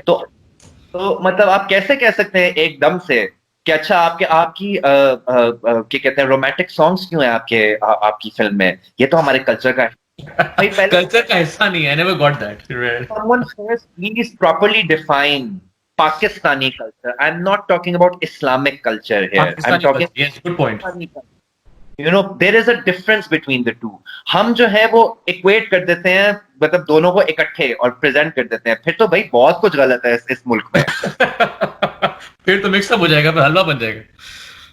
तो मतलब आप कैसे कह सकते हैं एकदम से कि अच्छा आपकी क्या कहते हैं रोमांटिक सॉन्ग्स क्यों है आपकी फिल्म में? ये तो हमारे कल्चर का है. कल्चर का हिस्सा नहीं है. I never got that. Someone first please properly define Pakistani culture. I'm not talking about Islamic culture here. I'm talking. Yes, good point. There is a difference between the two. हम जो है वो equate कर देते हैं, मतलब दोनों को इकट्ठे और प्रेजेंट कर देते हैं. फिर तो भाई बहुत कुछ गलत है इस मुल्क में. फिर तो मिक्सअप हो जाएगा, फिर हलवा बन जाएगा.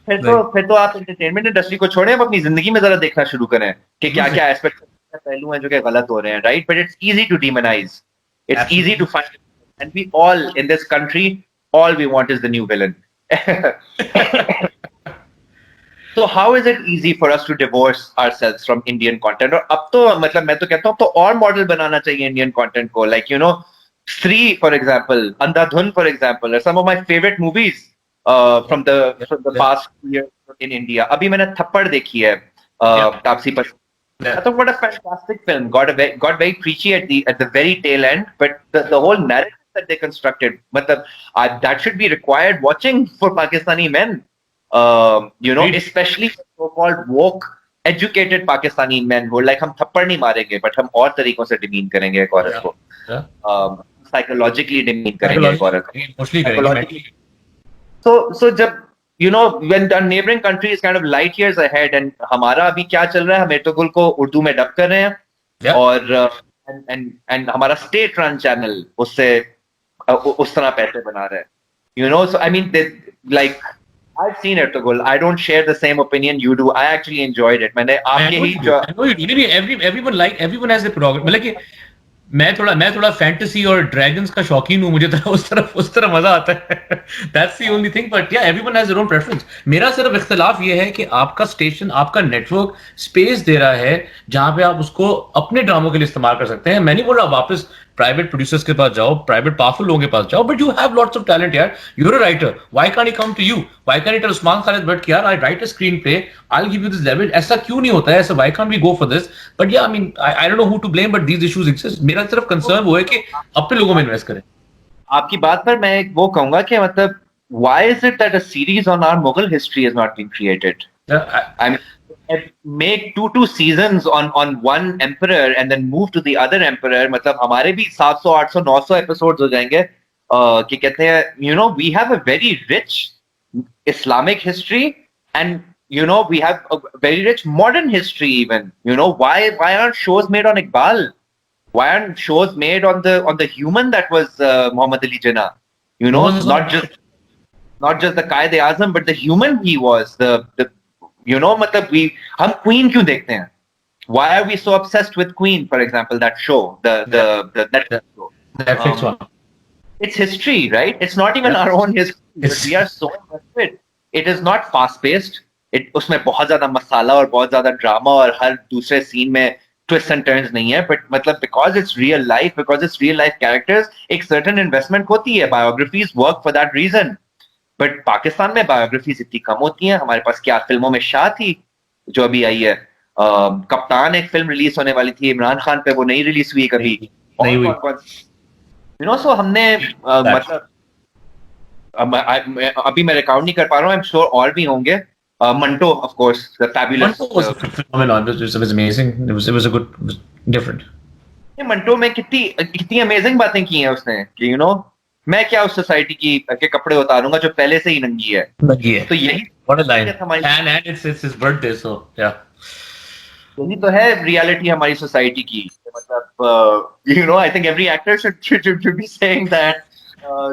फिर तो आप एंटरटेनमेंट इंडस्ट्री को छोड़ें, अपनी जिंदगी में जरा देखना शुरू करें कि क्या क्या एस्पेक्ट पहलू हैं जो कि गलत हो रहे हैं, right? But it's easy to demonize. It's easy to find, and we all in this country, all we want is the new villain. So how is it easy for us to divorce ourselves from Indian content? और अब तो मतलब मैं तो कहता हूँ तो और मॉडल बनाना चाहिए Indian content को, like Three, for example, Andhadhun, for example, are some of my favorite movies from the past year in India. अभी मैंने थप्पड़ देखी है, तापसी पर. I thought what a fantastic film. Got very preachy at the very tail end, but the whole narrative that they constructed, that should be required watching for Pakistani men. Especially so-called woke, educated Pakistani men who are like, हम थप्पड़ नहीं मारेंगे, but हम और तरीकों से demean करेंगे एक औरत को. Psychologically demean करेंगे एक औरत को. Psychologically. So जब when the neighboring country is kind of light years ahead, and हमारा अभी क्या चल रहा है, हम एर्तुगरुल को उर्दू में डब कर रहे हैं, और and हमारा state run channel उससे उस तरह पैसे बना रहे हैं. So I mean, like I've seen Ertugrul. I don't share the same opinion you do. I actually enjoyed it. मैंने आपके ही जो I know you do. Everyone has a program. मतलब कि मैं थोड़ा फैंटेसी और ड्रैगन्स का शौकीन हूँ. मुझे उस तरह मजा आता है. That's the only thing. But yeah, everyone has their own preference. मेरा सिर्फ इख्तिलाफ ये है कि आपका स्टेशन, आपका नेटवर्क स्पेस दे रहा है जहां पे आप उसको अपने ड्रामों के लिए इस्तेमाल कर सकते हैं. मैं नहीं बोल रहा वापस प्राइवेट प्रोड्यूसर्स के पास जाओ, प्राइवेट पावरफुल लोगों के पास जाओ, but you have lots of talent यार. You're a writer, why can't he come to you? Why can't he tell Usman Khalid but यार I write a screenplay, I will give you this level? ऐसा क्यों नहीं होता है? ऐसा why can't we go for this? But yeah I mean I don't know who to blame, but these issues exist. मेरा सिर्फ concern वो है कि अपने लोगों में इन्वेस्ट करें. आपकी बात पर मैं एक वो कहूंगा कि मतलब why is it that a series on our Mughal history has not been created? I mean, make two seasons on one emperor and then move to the other emperor. मतलब हमारे भी 700, 800, 900 episodes हो जाएंगे. कि कहते हैं we have a very rich Islamic history, and we have a very rich modern history even. Why aren't shows made on Iqbal? Why aren't shows made on the human that was Muhammad Ali Jinnah? Not just the Qaid-e-Azam, but the human he was. मतलब हम Queen क्यों देखते हैं? Why are we so obsessed with Queen, for example, that show, the Netflix show? Netflix one. It's history, right? It's not even our own history. But we are so invested. It is not fast-paced. उसमें बहुत ज़्यादा मसाला और बहुत ज़्यादा drama और हर दूसरे scene में twists and turns नहीं है. But मतलब because it's real life, because it's real life characters, एक certain investment होती है. Biographies work for that reason. But Pakistan में बायोग्राफीज इतनी कम होती हैं. हमारे पास क्या फिल्मों में शाह थी जो अभी आई है, कप्तान एक फिल्म रिलीज होने वाली थी इमरान खान पे, वो नहीं रिलीज हुई कभी. नहीं और हुई. कौन कौन, सो हमने मतलब अभी मैं रिकॉर्ड नहीं कर पा रहा हूँ. आई एम श्योर और भी होंगे. Manto of course, the fabulous. Manto was a phenomenon. It was amazing. It was a good, it was different. Manto में कितनी कितनी अमेजिंग बातें की हैं उसने कि मैं क्या उस सोसाइटी की के कपड़े उतारूंगा जो पहले से ही नंगी है. Yeah. तो यही What a line. हमारी, And it's his birthday, so yeah. यही तो है रियलिटी हमारी सोसाइटी की. मतलब I think every actor should be saying that.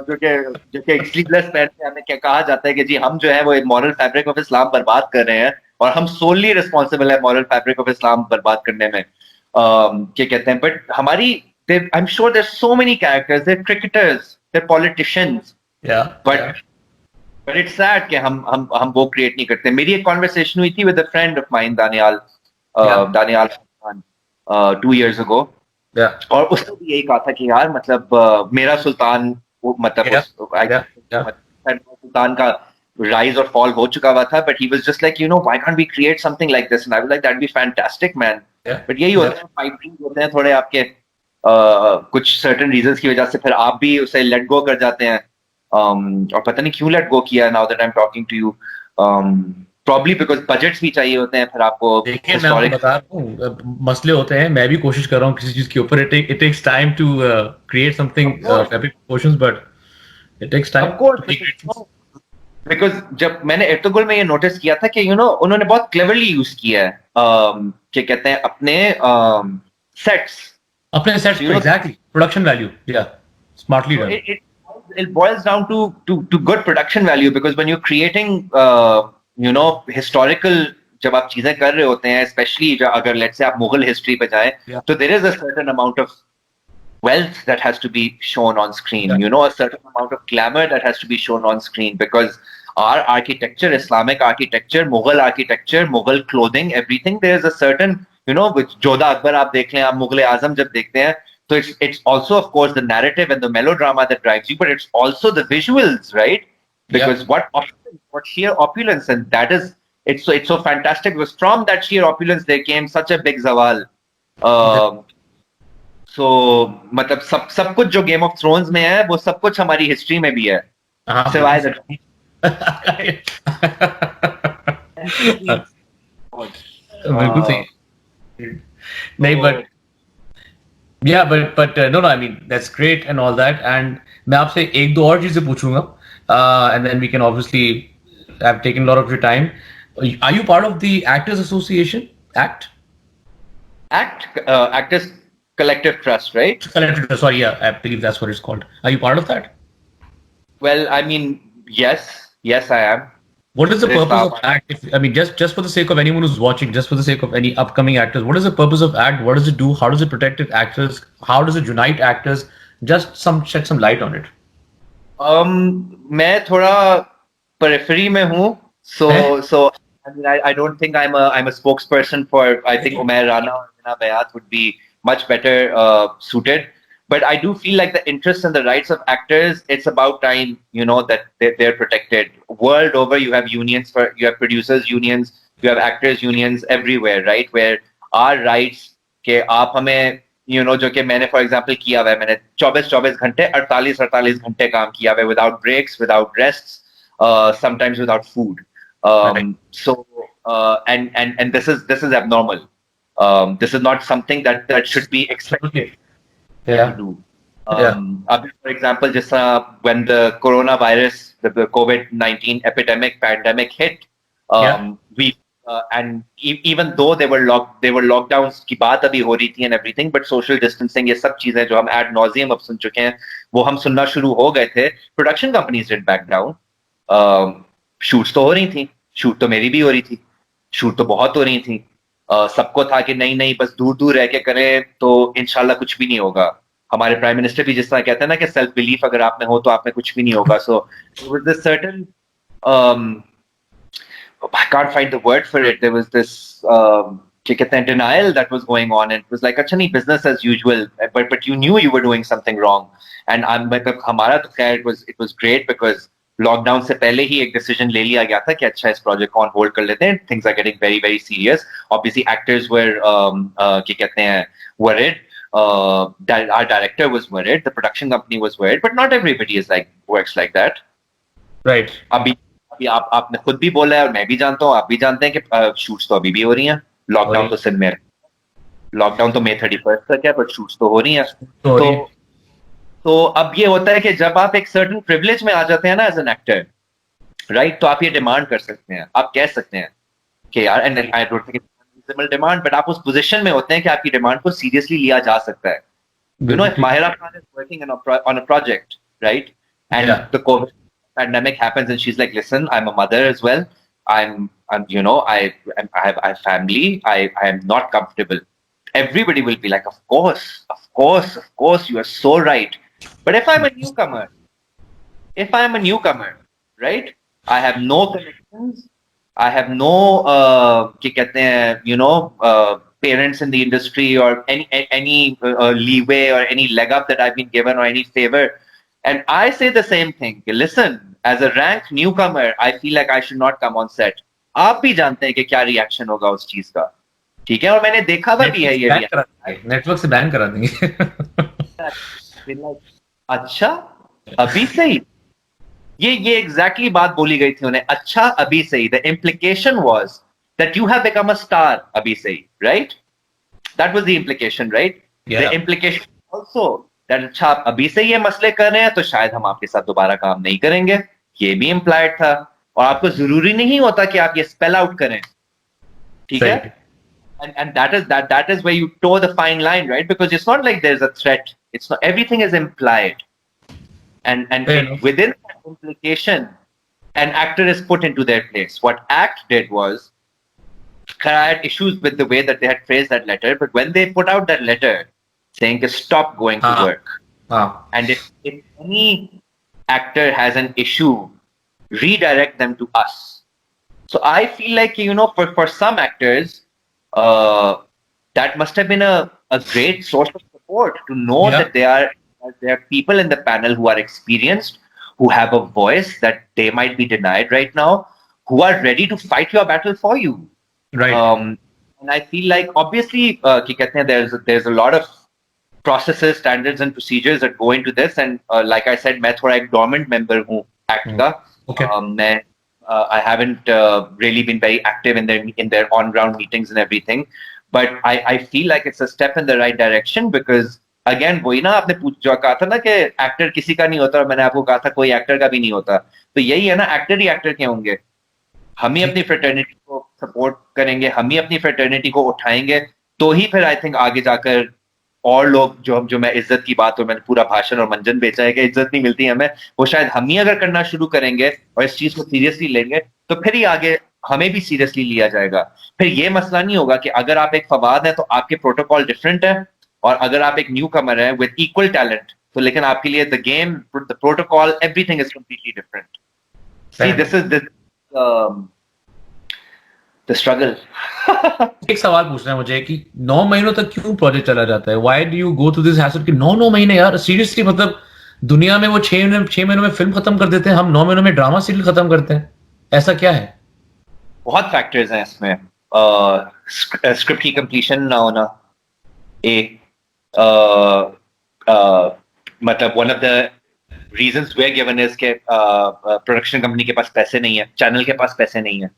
जो कि स्लीवलेस पहन के हमें क्या कहा जाता है कि जी हम जो है वो मॉरल फैब्रिक ऑफ इस्लाम बर्बाद कर रहे हैं और हम सोली रिस्पॉन्सिबल है मॉरल फैब्रिक ऑफ इस्लाम बर्बाद करने में. क्या कहते हैं, बट हमारी, I am sure there so many characters, there cricketers, there politicians, Yeah. But it's sad कि हम वो क्रिएट नहीं करते. मेरी एक कॉन्वर्सेशन हुई थी with a friend of mine, Daniyal Khan, 2 years ago. Yeah. और उसने भी यही कहा था कि यार मतलब मेरा सुल्तान, वो मतलब सुल्तान का rise और fall हो चुका हुआ था, but he was just like, why can't we create something like this? And I was like, that'd be fantastic, man. Yeah. But यही होता है, pipe dreams होते हैं थोड़े आपके, कुछ certain reasons की वजह से फिर आप भी उसे let go कर जाते हैं. और पता नहीं क्यों let go किया. Now that I'm talking to you, probably because budgets भी चाहिए होते हैं फिर आपको. देखिए मैं आपको बता रहा हूँ मसले होते हैं. मैं भी कोशिश कर रहा हूँ किसी चीज के ऊपर. It takes time to create something epic proportions, but it takes time. Of course, because जब मैंने एर्तुगरुल में ये नोटिस किया था कि उन्होंने बहुत क्लेवरली यूज किया है क्या कहते हैं अपने sets exactly production value. Yeah, smartly done. It boils down to good production value, because when you're creating historical, जब आप चीजें कर रहे होते हैं, especially अगर let's say आप मुगल हिस्ट्री पे जाएं, तो there is a certain amount of wealth that has to be shown on screen. A certain amount of glamour that has to be shown on screen, because our architecture, Islamic architecture, Mughal architecture, Mughal clothing, everything, there is a certain, with Jodha Akbar आप देख लें, आप Mughal Azam जब देखते हैं, so it's also of course the narrative and the melodrama that drives you, but it's also the visuals, right? Because what sheer opulence, and that is, it's so fantastic, because from that sheer opulence there came such a big zawal. So मतलब सब कुछ जो game of thrones में है वो सब कुछ हमारी हिस्ट्री में भी है, सिवाय बिल्कुल सही. नहीं but no, I mean that's great and all that, and मैं आपसे एक दो और चीजें पूछूंगा, and then we can obviously, I've taken a lot of your time. Are you part of the Actors Association? Actors Collective Trust, right? Collective Trust, sorry, yeah, I believe that's what it's called. Are you part of that? Well, I mean, yes, I am. What is the purpose of ACT? I mean, just for the sake of anyone who's watching, just for the sake of any upcoming actors, what is the purpose of ACT? What does it do? How does it protect actors? How does it unite actors? Just shed some light on it. मैं थोड़ा periphery में हूँ, so I mean, I don't think I'm a spokesperson for. I think Umair Rana or Hina Bayat would be much better suited. But I do feel like the interests and the rights of actors, it's about time, that they're protected. World over, you have unions, you have producers unions, you have actors unions everywhere, right? Where our rights, के आप हमें, जो कि मैंने for example किया हुआ है, मैंने 24 घंटे 48 घंटे काम किया हुआ है, without breaks, without rests, sometimes without food. So and this is abnormal. This is not something that should be expected. To do. For example, just when the coronavirus, the COVID-19 pandemic hit, we and even though they were lockdowns की बात अभी हो रही थी and everything, but social distancing, ये सब चीजें जो हम ad nauseum अब सुन चुके हैं, वो हम सुनना शुरू हो गए थे. Production companies did back down. Shoots तो हो रही थी, shoot तो मेरी भी हो रही थी, shoot तो बहुत हो रही थी. सबको था कि नहीं बस दूर रह के करें तो इंशाल्लाह कुछ भी नहीं होगा. हमारे प्राइम मिनिस्टर भी जिस तरह कहते हैं ना कि सेल्फ बिलीफ अगर आप में हो तो आप में कुछ भी नहीं होगा. So there was this certain I can't find the word for it. There was this denial that was going on, and it was like अच्छा नहीं, business as usual, but you knew you were doing something wrong. And हमारा तो खैर it was great, because lockdown से पहले ही एक decision ले लिया गया था कि अच्छा इस प्रोजेक्ट को ऑन होल्ड कर लेते हैं, things are getting very very serious. Obviously actors were क्या कहते हैं worried, our director was worried, the production company was worried, but not everybody is like works like that. Right. अभी अभी आपने खुद भी बोला है और मैं भी जानता हूँ, आप भी जानते हैं कि शूट्स तो अभी भी हो रही हैं. लॉकडाउन तो सिर्फ में लॉकडाउन तो May 31st तक है, पर शूट्स तो हो रही हैं. तो अब ये होता है कि जब आप एक सर्टेन प्रिविलेज में आ जाते हैं ना एज एन एक्टर, राइट, तो आप ये डिमांड कर सकते हैं, आप कह सकते हैं कि यार, and I don't think it's demand, but आप उस पोजीशन में होते हैं कि आपकी डिमांड को सीरियसली लिया जा सकता है. You know, if Mahira Khan is working on a project, right, and the COVID pandemic happens, and she's like, "Listen, I'm a mother as well. I'm you know, I have family. I am not comfortable." Everybody will be like, "Of course, of course, of course, you are so right." But if I'm a newcomer, right, I have no connections. I have no, क्या कहते हैं, you know, parents in the industry or any leeway or any leg up that I've been given or any favor. And I say the same thing. Listen, as a ranked newcomer, I feel like I should not come on set. आप भी जानते हैं कि क्या reaction होगा उस चीज का, ठीक है, और मैंने देखा हुआ भी है ये नेटवर्क से बैन करा देंगे. अच्छा अभी से ही ये एग्जैक्टली बात बोली गई थी उन्हें, अच्छा अभी से ही. The implication was that you have become a star अभी से ही, right? That was the implication, right? The implication also that अच्छा आप अभी से ये मसले कर रहे हैं तो शायद हम आपके साथ दोबारा काम नहीं करेंगे, ये भी इम्प्लाइड था. और आपको जरूरी नहीं होता कि आप ये स्पेल आउट करें, ठीक है? And that is where you toe the fine line, right? Because it's not like there's a threat. It's not, everything is implied. And within that implication, an actor is put into their place. What ACT did was, I had issues with the way that they had phrased that letter, but when they put out that letter saying stop going to work, and if any actor has an issue, redirect them to us. So I feel like, you know, for some actors, that must have been a great source of support to know that there are people in the panel who are experienced, who have a voice that they might be denied right now, who are ready to fight your battle for you. Right. And I feel like obviously, there's a lot of processes, standards, and procedures that go into this. And like I said, मैं थोड़ा एक dormant member हूँ ACT का. मैं I haven't really been very active in their on-ground meetings and everything, but I feel like it's a step in the right direction because again वही ना आपने जो कहा था ना कि एक्टर किसी का नहीं होता, और मैंने आपको कहा था कोई एक्टर का भी नहीं होता, तो यही है ना, एक्टर ही एक्टर के होंगे. हम ही अपनी फ्रेटर्निटी को सपोर्ट करेंगे, हम ही अपनी फ्रेटर्निटी को उठाएंगे, तो ही फिर आई थिंक आगे जाकर और लोग जो मैं इज्जत की बात, और मैंने पूरा भाषण और मंजन बेचा है कि इज्जत नहीं मिलती हमें, वो शायद हम ही अगर करना शुरू करेंगे और इस चीज को सीरियसली लेंगे तो फिर ही आगे हमें भी सीरियसली लिया जाएगा. फिर ये मसला नहीं होगा कि अगर आप एक फवाद है तो आपके प्रोटोकॉल डिफरेंट है, और अगर आप एक न्यू कमर है विद इक्वल टैलेंट तो लेकिन आपके लिए the game, the protocol, everything is completely different. See this is the struggle. एक सवाल पूछना है मुझे कि 9 महीनों तक क्यों प्रोजेक्ट चला जाता है? Why do you go through this hassle कि 9 महीने यार, सीरियसली, मतलब दुनिया में वो 6 महीनों में फिल्म खत्म कर देते हैं, हम 9 महीनों में ड्रामा सीरियल खत्म करते हैं, ऐसा क्या है? बहुत फैक्टर्स हैं इसमें. स्क्रिप्ट की कंप्लीशन ना होना एक, मतलब one of the reasons way given is के प्रोडक्शन कंपनी के पास पैसे नहीं है, चैनल के पास पैसे नहीं है.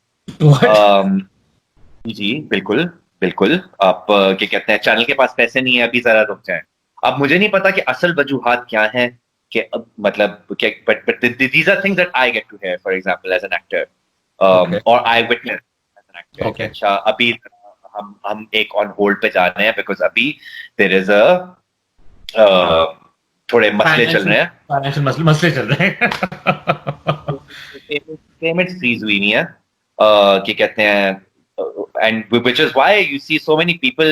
जी बिल्कुल बिल्कुल. आप क्या कहते हैं, चैनल के पास पैसे नहीं है, अभी जरा रुक जाए. अब मुझे नहीं पता कि असल वजूहात क्या है कि मतलब क्या, but these are things that I get to hear for example as an actor, और I witness as an actor. अच्छा अभी हम एक ऑन होल्ड पे जा रहे हैं बिकॉज अभी देयर इज थोड़े मसले चल रहे हैं, फाइनेंशियल मसले चल रहे हैं. पेमेंट्स फ्रीज हुई नहीं है, क्या कहते हैं, and which is why you see so many people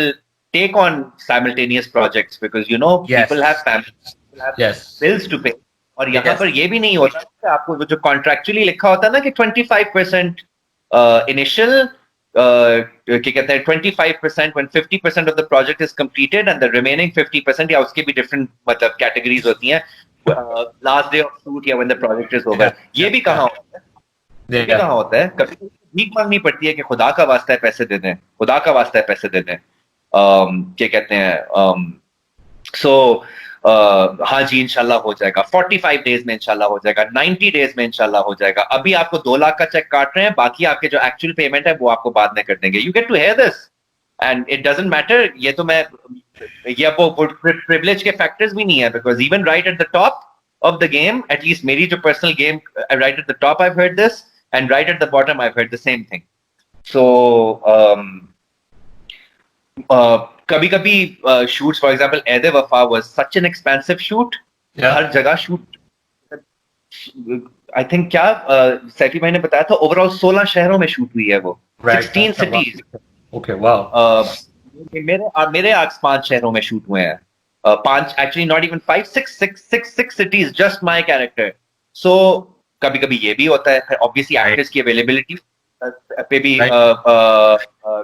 take on simultaneous projects because you know people have families, people have bills to pay. और यहाँ पर ये भी नहीं होता कि आपको जो contractually लिखा होता है ना कि 25% initial, क्या कहते हैं, 25% when 50% of the project is completed and the remaining 50%, या उसके भी different मतलब categories होती हैं, last day of shoot या when the project is over. ये भी कहाँ होता है? ये भी Yeah. कहाँ होता है? कभी भीख मांगनी पड़ती है कि खुदा का वास्ता है पैसे दे दें, खुदा का वास्ता है पैसे दे दें. क्या कहते हैं? So हाँ जी इंशाल्लाह हो जाएगा. 45 डेज में इंशाल्लाह हो जाएगा. 90 डेज में इंशाल्लाह हो जाएगा. अभी आपको 2 लाख का चेक काट रहे हैं, बाकी आपके जो एक्चुअल पेमेंट है वो आपको बाद में कर देंगे. You get to hear this and it doesn't matter. ये तो मैं ये वो privilege के factors भी नहीं है, because even right at the top of the game, at least मेरी जो personal game, right at the top I've heard this, and right at the bottom I've heard the same thing. So कभी कभी shoots, for example, Aide Wafa was such an expensive shoot. Yeah. हर जगह shoot, I think क्या सैफी भाई ने बताया था, overall 16 शहरों में शूट हुई है वो. 16 cities. Okay, wow. मेरे आस 5 शहरों में शूट हुए हैं. 5, actually not even 5, 6 cities, just my character. So कभी कभी ये भी होता है. फिर obviously actors की availability पे भी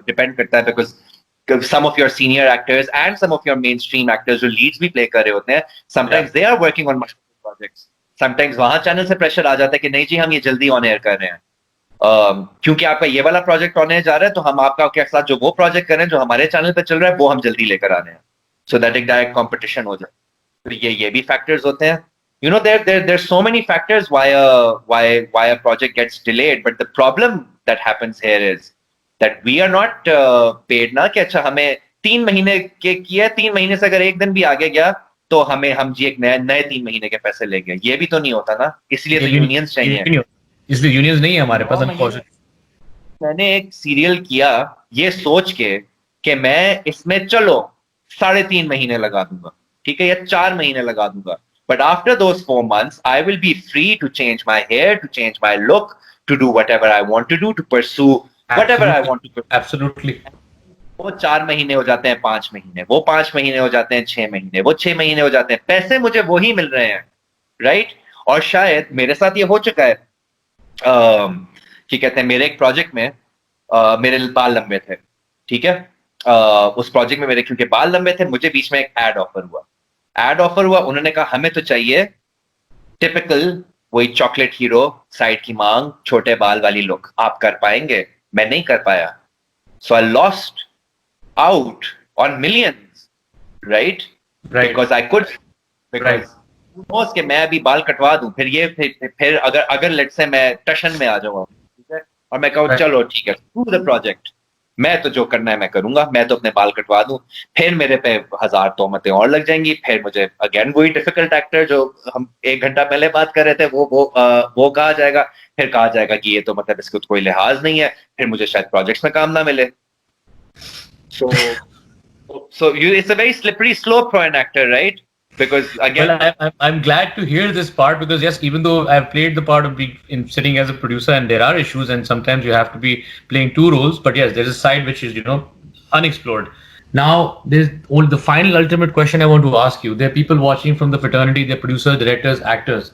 depend करता है, because some of your senior actors and some of your mainstream actors जो leads भी play कर रहे होते हैं, sometimes they are working on multiple projects. Sometimes वहां चैनल से प्रेशर आ जाता है कि नहीं जी हम ये जल्दी ऑन एयर कर रहे हैं, क्योंकि आपका ये वाला प्रोजेक्ट ऑन एयर जा रहा है, तो हम आपका साथ जो वो प्रोजेक्ट कर रहे हैं जो हमारे चैनल पे चल रहा है वो हम जल्दी लेकर आ रहे हैं, सो दैट एक डायरेक्ट कंपटीशन हो जाए. तो ये भी फैक्टर्स होते हैं. You know, there's so many factors why a project gets delayed, but the problem that happens here is that we are not paid ना कि अच्छा हमें 3 महीने के किया, 3 महीने से अगर एक दिन भी आगे गया तो हम जी एक नए 3 महीने के पैसे लेंगे. ये भी तो नहीं होता ना, इसलिए तो यूनियंस चाहिए. इसलिए यूनियंस नहीं है हमारे पास अनफॉर्चुनेटली. मैंने एक सीरियल किया ये सोच के कि मैं इसमें चलो 3.5 महीने लगा दूंगा, ठीक है, या 4 महीने लगा दूंगा. But after those 4 months, I will be free to change my hair, to change my look, to do whatever I want to do, to pursue whatever I want to pursue. Absolutely. वो 4 महीने हो जाते हैं 5 महीने, वो 5 महीने हो जाते हैं 6 महीने, वो 6 महीने हो जाते हैं, पैसे मुझे वही मिल रहे हैं, राइट. और शायद मेरे साथ ये हो चुका है कि कहते हैं मेरे एक प्रोजेक्ट में मेरे बाल लंबे थे, ठीक है. उस प्रोजेक्ट में मेरे क्योंकि बाल लंबे थे, मुझे बीच में एक एड ऑफर हुआ. उन्होंने कहा हमें तो चाहिए टिपिकल वही चॉकलेट हीरो, साइड की मांग, छोटे बाल वाली लुक, आप कर पाएंगे? मैं नहीं कर पाया. So I lost out on millions, right, because I could, because कि मैं अभी बाल कटवा दूं, फिर अगर लेट्स से मैं टशन में आ जाऊंगा, ठीक है, और मैं कहूँ चलो ठीक है थ्रू द प्रोजेक्ट मैं तो जो करना है मैं करूंगा, मैं तो अपने बाल कटवा दूं, फिर मेरे पे 1000 तोहमतें और लग जाएंगी. फिर मुझे अगेन वही डिफिकल्ट एक्टर जो हम 1 घंटा पहले बात कर रहे थे वो कहा जाएगा. फिर कहा जाएगा कि ये तो मतलब इसको कोई लिहाज नहीं है, फिर मुझे शायद प्रोजेक्ट्स में काम ना मिले. So it's a very slippery slope for an actor, right? Because again, well, I'm glad to hear this part, because yes, even though I've played the part of being sitting as a producer, and there are issues, and sometimes you have to be playing 2 roles, but yes, there's a side which is unexplored. Now there's the final ultimate question I want to ask you. There are people watching from the fraternity, they're producers, directors, actors.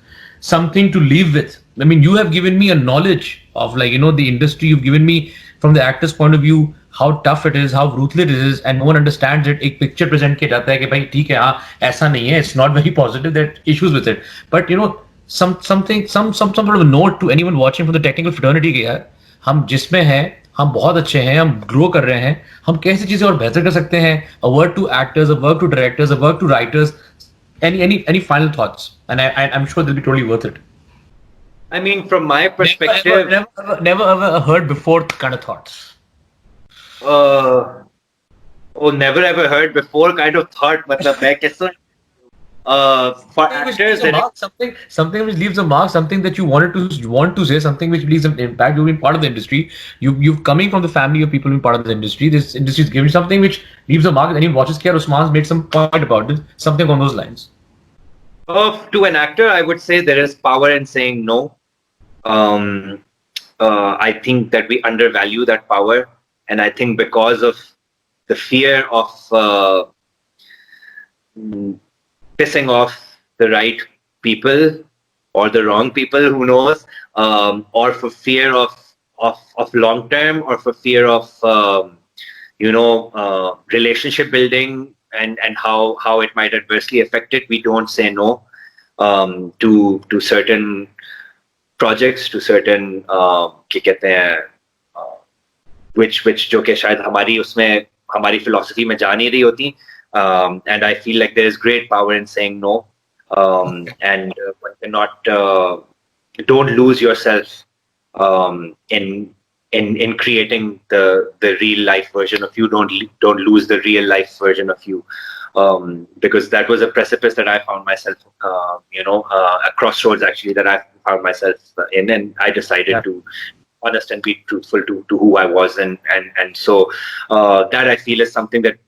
Something to leave with. I mean, you have given me a knowledge of the industry. You've given me from the actor's point of view how tough it is, how ruthless it is, and no one understands it. एक picture present किया जाता है कि भाई ठीक है, हाँ ऐसा नहीं है. It's not very positive. There are issues with it. But some sort of a note to anyone watching from the technical fraternity कि यार हम जिसमें हैं हम बहुत अच्छे हैं, हम ग्रो कर रहे हैं, हम कैसी चीजें और बेहतर कर सकते हैं. A word to actors, a word to directors, a word to writers. Any final thoughts? And I'm sure they'll be totally worth it. I mean, from my perspective, never ever heard before kind of thoughts. Never ever heard before kind of thought. मतलब मैं कैसे for actors, something which leaves a mark, something that you want to say, something which leaves an impact. You've been part of the industry. You've coming from the family of people who've been part of the industry. This industry is giving something which leaves a mark. Anyone watches Kia Usman's made some point about it. Something on those lines. To an actor, I would say there is power in saying no. I think that we undervalue that power, and I think because of the fear of pissing off the right people or the wrong people, who knows, or for fear of long term, or for fear of relationship building and how it might adversely affect it, we don't say no. to certain projects, to certain क्या कहते हैं which जो कि शायद हमारी उसमें हमारी philosophy में जा नहीं रही होती, and I feel like there is great power in saying no, and one cannot don't lose yourself in creating the real life version of you. Don't lose the real life version of you, because that was a precipice that I found myself, a crossroads actually that I found myself in, and I decided to honest and be truthful to who I was, and so that I feel is something that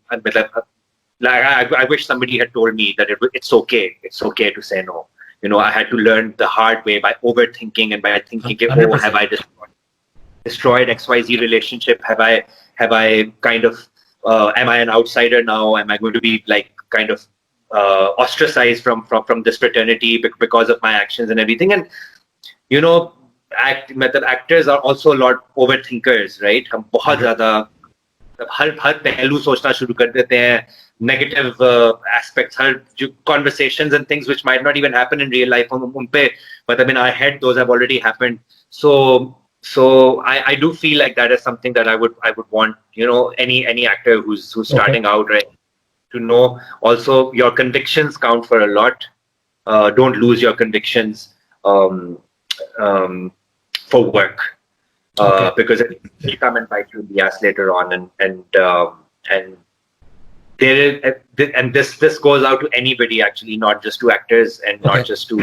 I wish somebody had told me that it's okay to say no. I had to learn the hard way by overthinking and by thinking, oh, have I destroyed XYZ relationship? Have I kind of am I an outsider now? Am I going to be like kind of ostracized from this fraternity because of my actions and everything? And actors are also a lot overthinkers, right? हम बहुत ज़्यादा हर पहलू सोचना शुरू कर देते हैं, negative aspects, हर जो conversations and things which might not even happen in real life, उन पे, but I mean, in our head those have already happened. So I do feel like that is something that I would want, any actor who's starting out, right, to know. Also, your convictions count for a lot. Don't lose your convictions for work, because it will come and bite you in the ass later on, and there is, and this goes out to anybody actually, not just to actors and not just to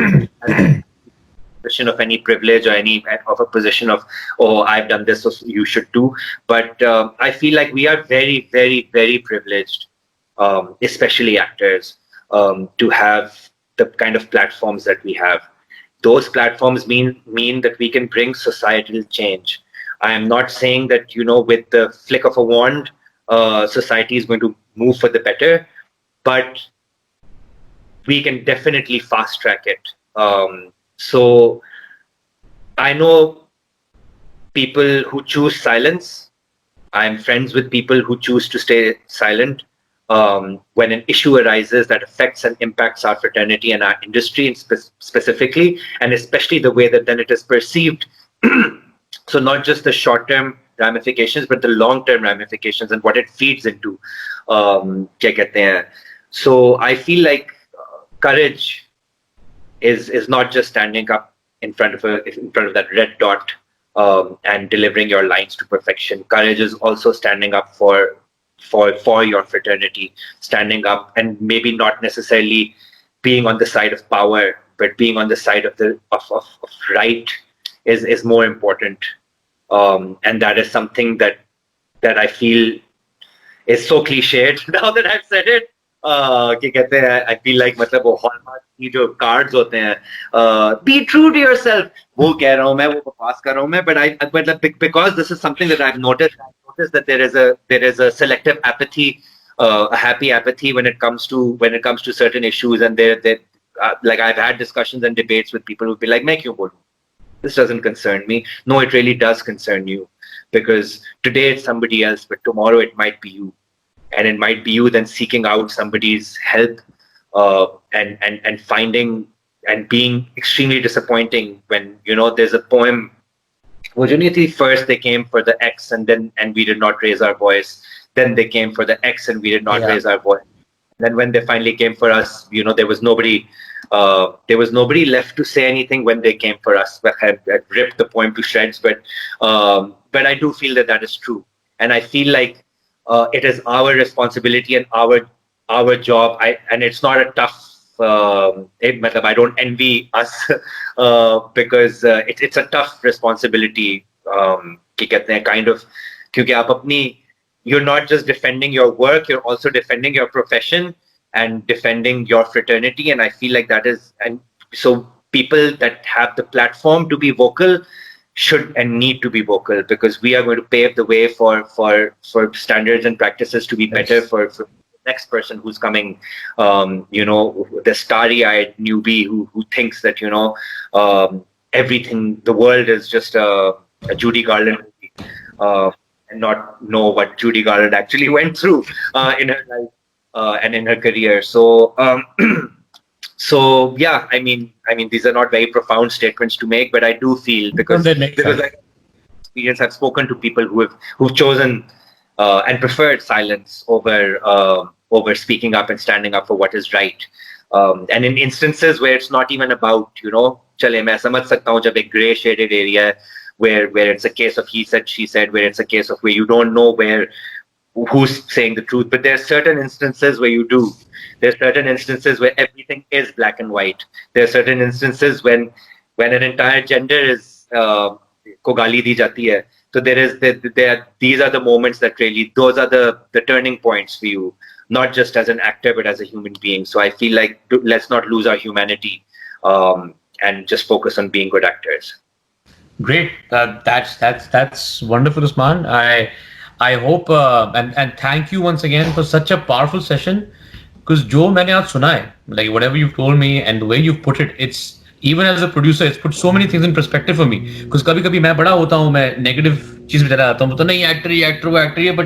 position of any privilege or any of a position of, oh, I've done this, so you should too. But I feel like we are very, very, very privileged, especially actors, to have the kind of platforms that we have. Those platforms mean that we can bring societal change. I am not saying that, with the flick of a wand, society is going to move for the better, but we can definitely fast track it. So I know people who choose silence. I'm friends with people who choose to stay silent when an issue arises that affects and impacts our fraternity and our industry specifically, and especially the way that then it is perceived. So not just the short-term ramifications, but the long-term ramifications and what it feeds into. So I feel like courage is not just standing up in front of that red dot and delivering your lines to perfection. Courage is also standing up for your fraternity, standing up and maybe not necessarily being on the side of power, but being on the side of right is more important. And that is something that I feel is so cliched now that I've said it. कि कहते हैं, I feel like मतलब वो hallmark की जो cards होते हैं, be true to yourself, वो कह रहा हूँ मैं, वो पास कर रहा हूँ मैं, but because this is something that I've noticed that there is a selective apathy, a happy apathy when it comes to certain issues, and like I've had discussions and debates with people who'd be like, मैं क्यों बोलूं? This doesn't concern me. No, it really does concern you, because today it's somebody else, but tomorrow it might be you. And it might be you then seeking out somebody's help, and finding and being extremely disappointing when, there's a poem. First they came for the X and we did not raise our voice. Then they came for the X and we did not raise our voice. Then when they finally came for us, there was nobody left to say anything when they came for us. I ripped the poem to shreds, but I do feel that is true. And I feel like it is our responsibility and our job. And it's not a tough. I don't envy us because it's a tough responsibility. Kind of, because you're not just defending your work, you're also defending your profession and defending your fraternity. And I feel like that is, and so people that have the platform to be vocal should and need to be vocal, because we are going to pave the way for standards and practices to be better for the next person who's coming, the starry-eyed newbie who thinks that, everything, the world is just a Judy Garland movie, and not know what Judy Garland actually went through in her life and in her career. So So yeah, I mean, these are not very profound statements to make, but I do feel That makes because sense. I experience, I've spoken to people who've chosen and preferred silence over speaking up and standing up for what is right. And in instances where it's not even about, चले मैं समझ सकता हूँ जब एक gray shaded area where it's a case of he said she said, where it's a case of where you don't know who's saying the truth, but there are certain instances where you do. There are certain instances where everything is black and white. There are certain instances when an entire gender is को गाली दी जाती है. So these are the moments that really, those are the turning points for you, not just as an actor but as a human being. So I feel like let's not lose our humanity and just focus on being good actors. Great. That's wonderful, Usman. I hope and thank you once again for such a powerful session. Because जो मैंने आज सुना है, like whatever you've told me and the way you've put it, it's even as a producer, it's put so many things in perspective for me. Because कभी-कभी मैं बड़ा होता हूँ, मैं negative चीज में चला जाता हूँ, तो नहीं actor ये actor वो actor ये, but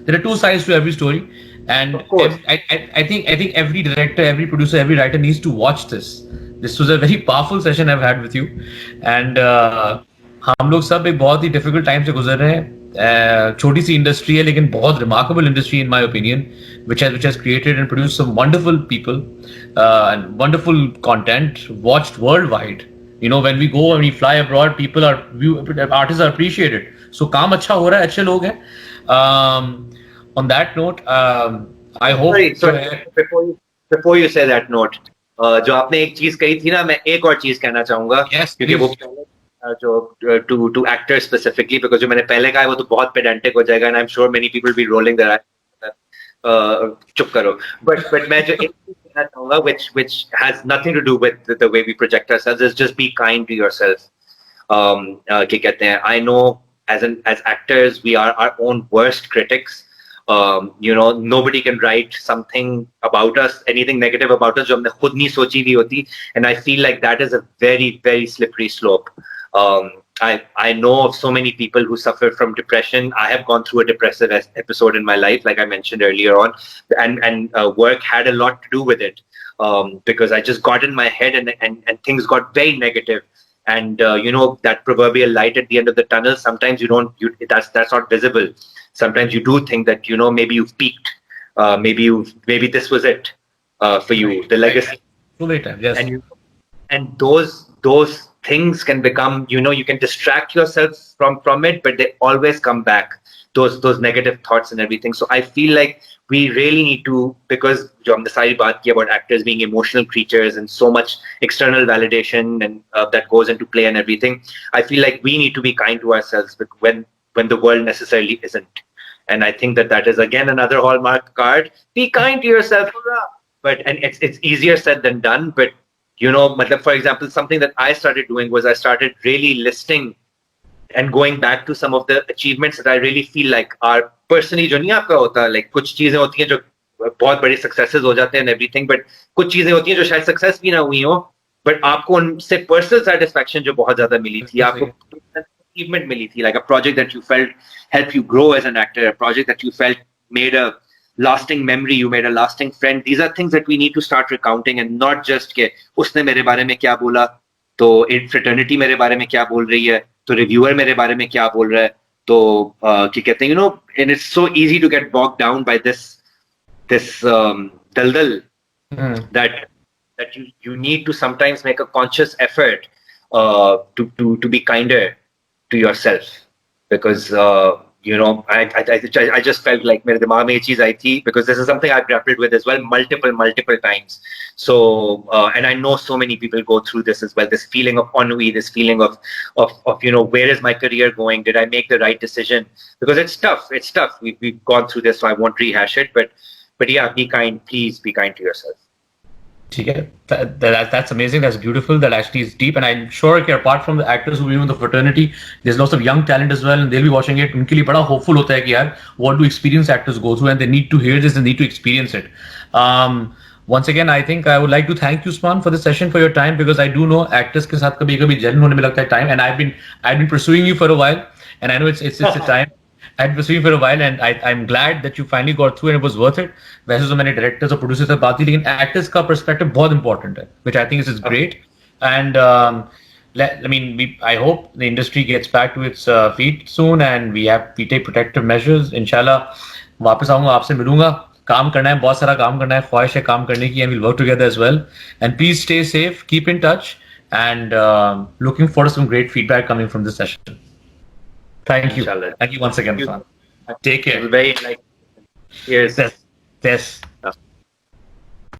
there are two sides to every story, and Of course. I think every director, every producer, every writer needs to watch this. This was a very powerful session I've had with you, and हम लोग सब एक बहुत ही difficult time से गुजर रहे हैं. छोटी सी इंडस्ट्री है लेकिन बहुत remarkable industry in my opinion, which has created and produced some wonderful people and wonderful content watched worldwide. When we go and we fly abroad, artists are appreciated. So काम अच्छा हो रहा है, अच्छे लोग हैं. On that note, I hope. Sorry, before you say that note, जो आपने एक चीज कही थी ना, मैं एक और चीज कहना चाहूंगा. Yes, क्योंकि वो जो to actors specifically, because जो मैंने पहले कहा है वो तो बहुत pedantic हो जाएगा, and I'm sure many people will be rolling their eyes. चुप करो. But मैं जो एक चीज कहना चाहूंगा, which has nothing to do with the way we project ourselves, is just be kind to yourself. क्या कहते हैं? I know as actors we are our own worst critics. Nobody can write something about us, anything negative about us जो हमने खुद नहीं सोची हुई होती, and I feel like that is a very, very slippery slope. I know of so many people who suffer from depression. I have gone through a depressive episode in my life, like I mentioned earlier on, and work had a lot to do with it, because I just got in my head and things got very negative. And that proverbial light at the end of the tunnel, sometimes that's not visible. Sometimes you do think that maybe you've peaked, maybe this was it for you, the legacy. Too late time, yes. And those things can become, you can distract yourself from it, but they always come back, those negative thoughts and everything. So I feel like we really need to, because जो हमने सारी बात की about actors being emotional creatures and so much external validation and that goes into play and everything, I feel like we need to be kind to ourselves when the world necessarily isn't. And I think that is again another hallmark card. Be kind to yourself. And it's easier said than done, but for example, something that I started doing was I started really listing and going back to some of the achievements that I really feel like are personally जो नहीं आपका होता, like कुछ चीजें होती हैं जो बहुत बड़ी successes हो जाते हैं and everything, but कुछ चीजें होती हैं जो शायद success भी ना हुई हो, but आपको उनसे personal satisfaction जो बहुत ज्यादा मिली थी, आपको achievement मिली थी, like a project that you felt helped you grow as an actor, a project that you felt made a lasting memory, you made a lasting friend. These are things that we need to start recounting, and not just के उसने मेरे बारे में क्या बोला, तो fraternity मेरे बारे में क्या बोल रही है, तो reviewer मेरे बारे में क्या बोल रहा है, तो क्या कहते हैं, and it's so easy to get bogged down by this daldal that you need to sometimes make a conscious effort to be kinder to yourself, because I just felt like मेरे दिमाग में ये चीज आई थी, because this is something I've grappled with as well multiple times. So and I know so many people go through this as well, this feeling of ennui, this feeling of where is my career going, did I make the right decision, because it's tough. We've gone through this, so I won't rehash it, but yeah, be kind, please be kind to yourself. Okay. That's amazing. That's beautiful. That actually is deep. And I'm sure apart from the actors who are in the fraternity, there's lots of young talent as well, and they'll be watching it. उनके लिए बड़ा hopeful होता है कि यार, what do experienced actors go through, and they need to hear this, they need to experience it. Once again, I think I would like to thank you, Usman, for this session, for your time, because I do know actors के साथ कभी-कभी जलन होने में लगता है time, and I've been pursuing you for a while, and I know it's a time. I'd been for a while, and I'm glad that you finally got through and it was worth it. वैसे तो मैंने directors और producers से बात की, लेकिन actors का perspective बहुत important है, which I think is great. And I mean, I hope the industry gets back to its feet soon, and we take protective measures. Inshallah, वापस आऊंगा, आपसे मिलूंगा. काम करना है, बहुत सारा काम करना है, ख्वाहिश है काम करने की, and we'll work together as well. And please stay safe, keep in touch, and looking forward to some great feedback coming from this session. Thank you. Inshallah. Thank you once again, Thank you. Irfan. Take It care. was very like. Cheers. Yes. Yes.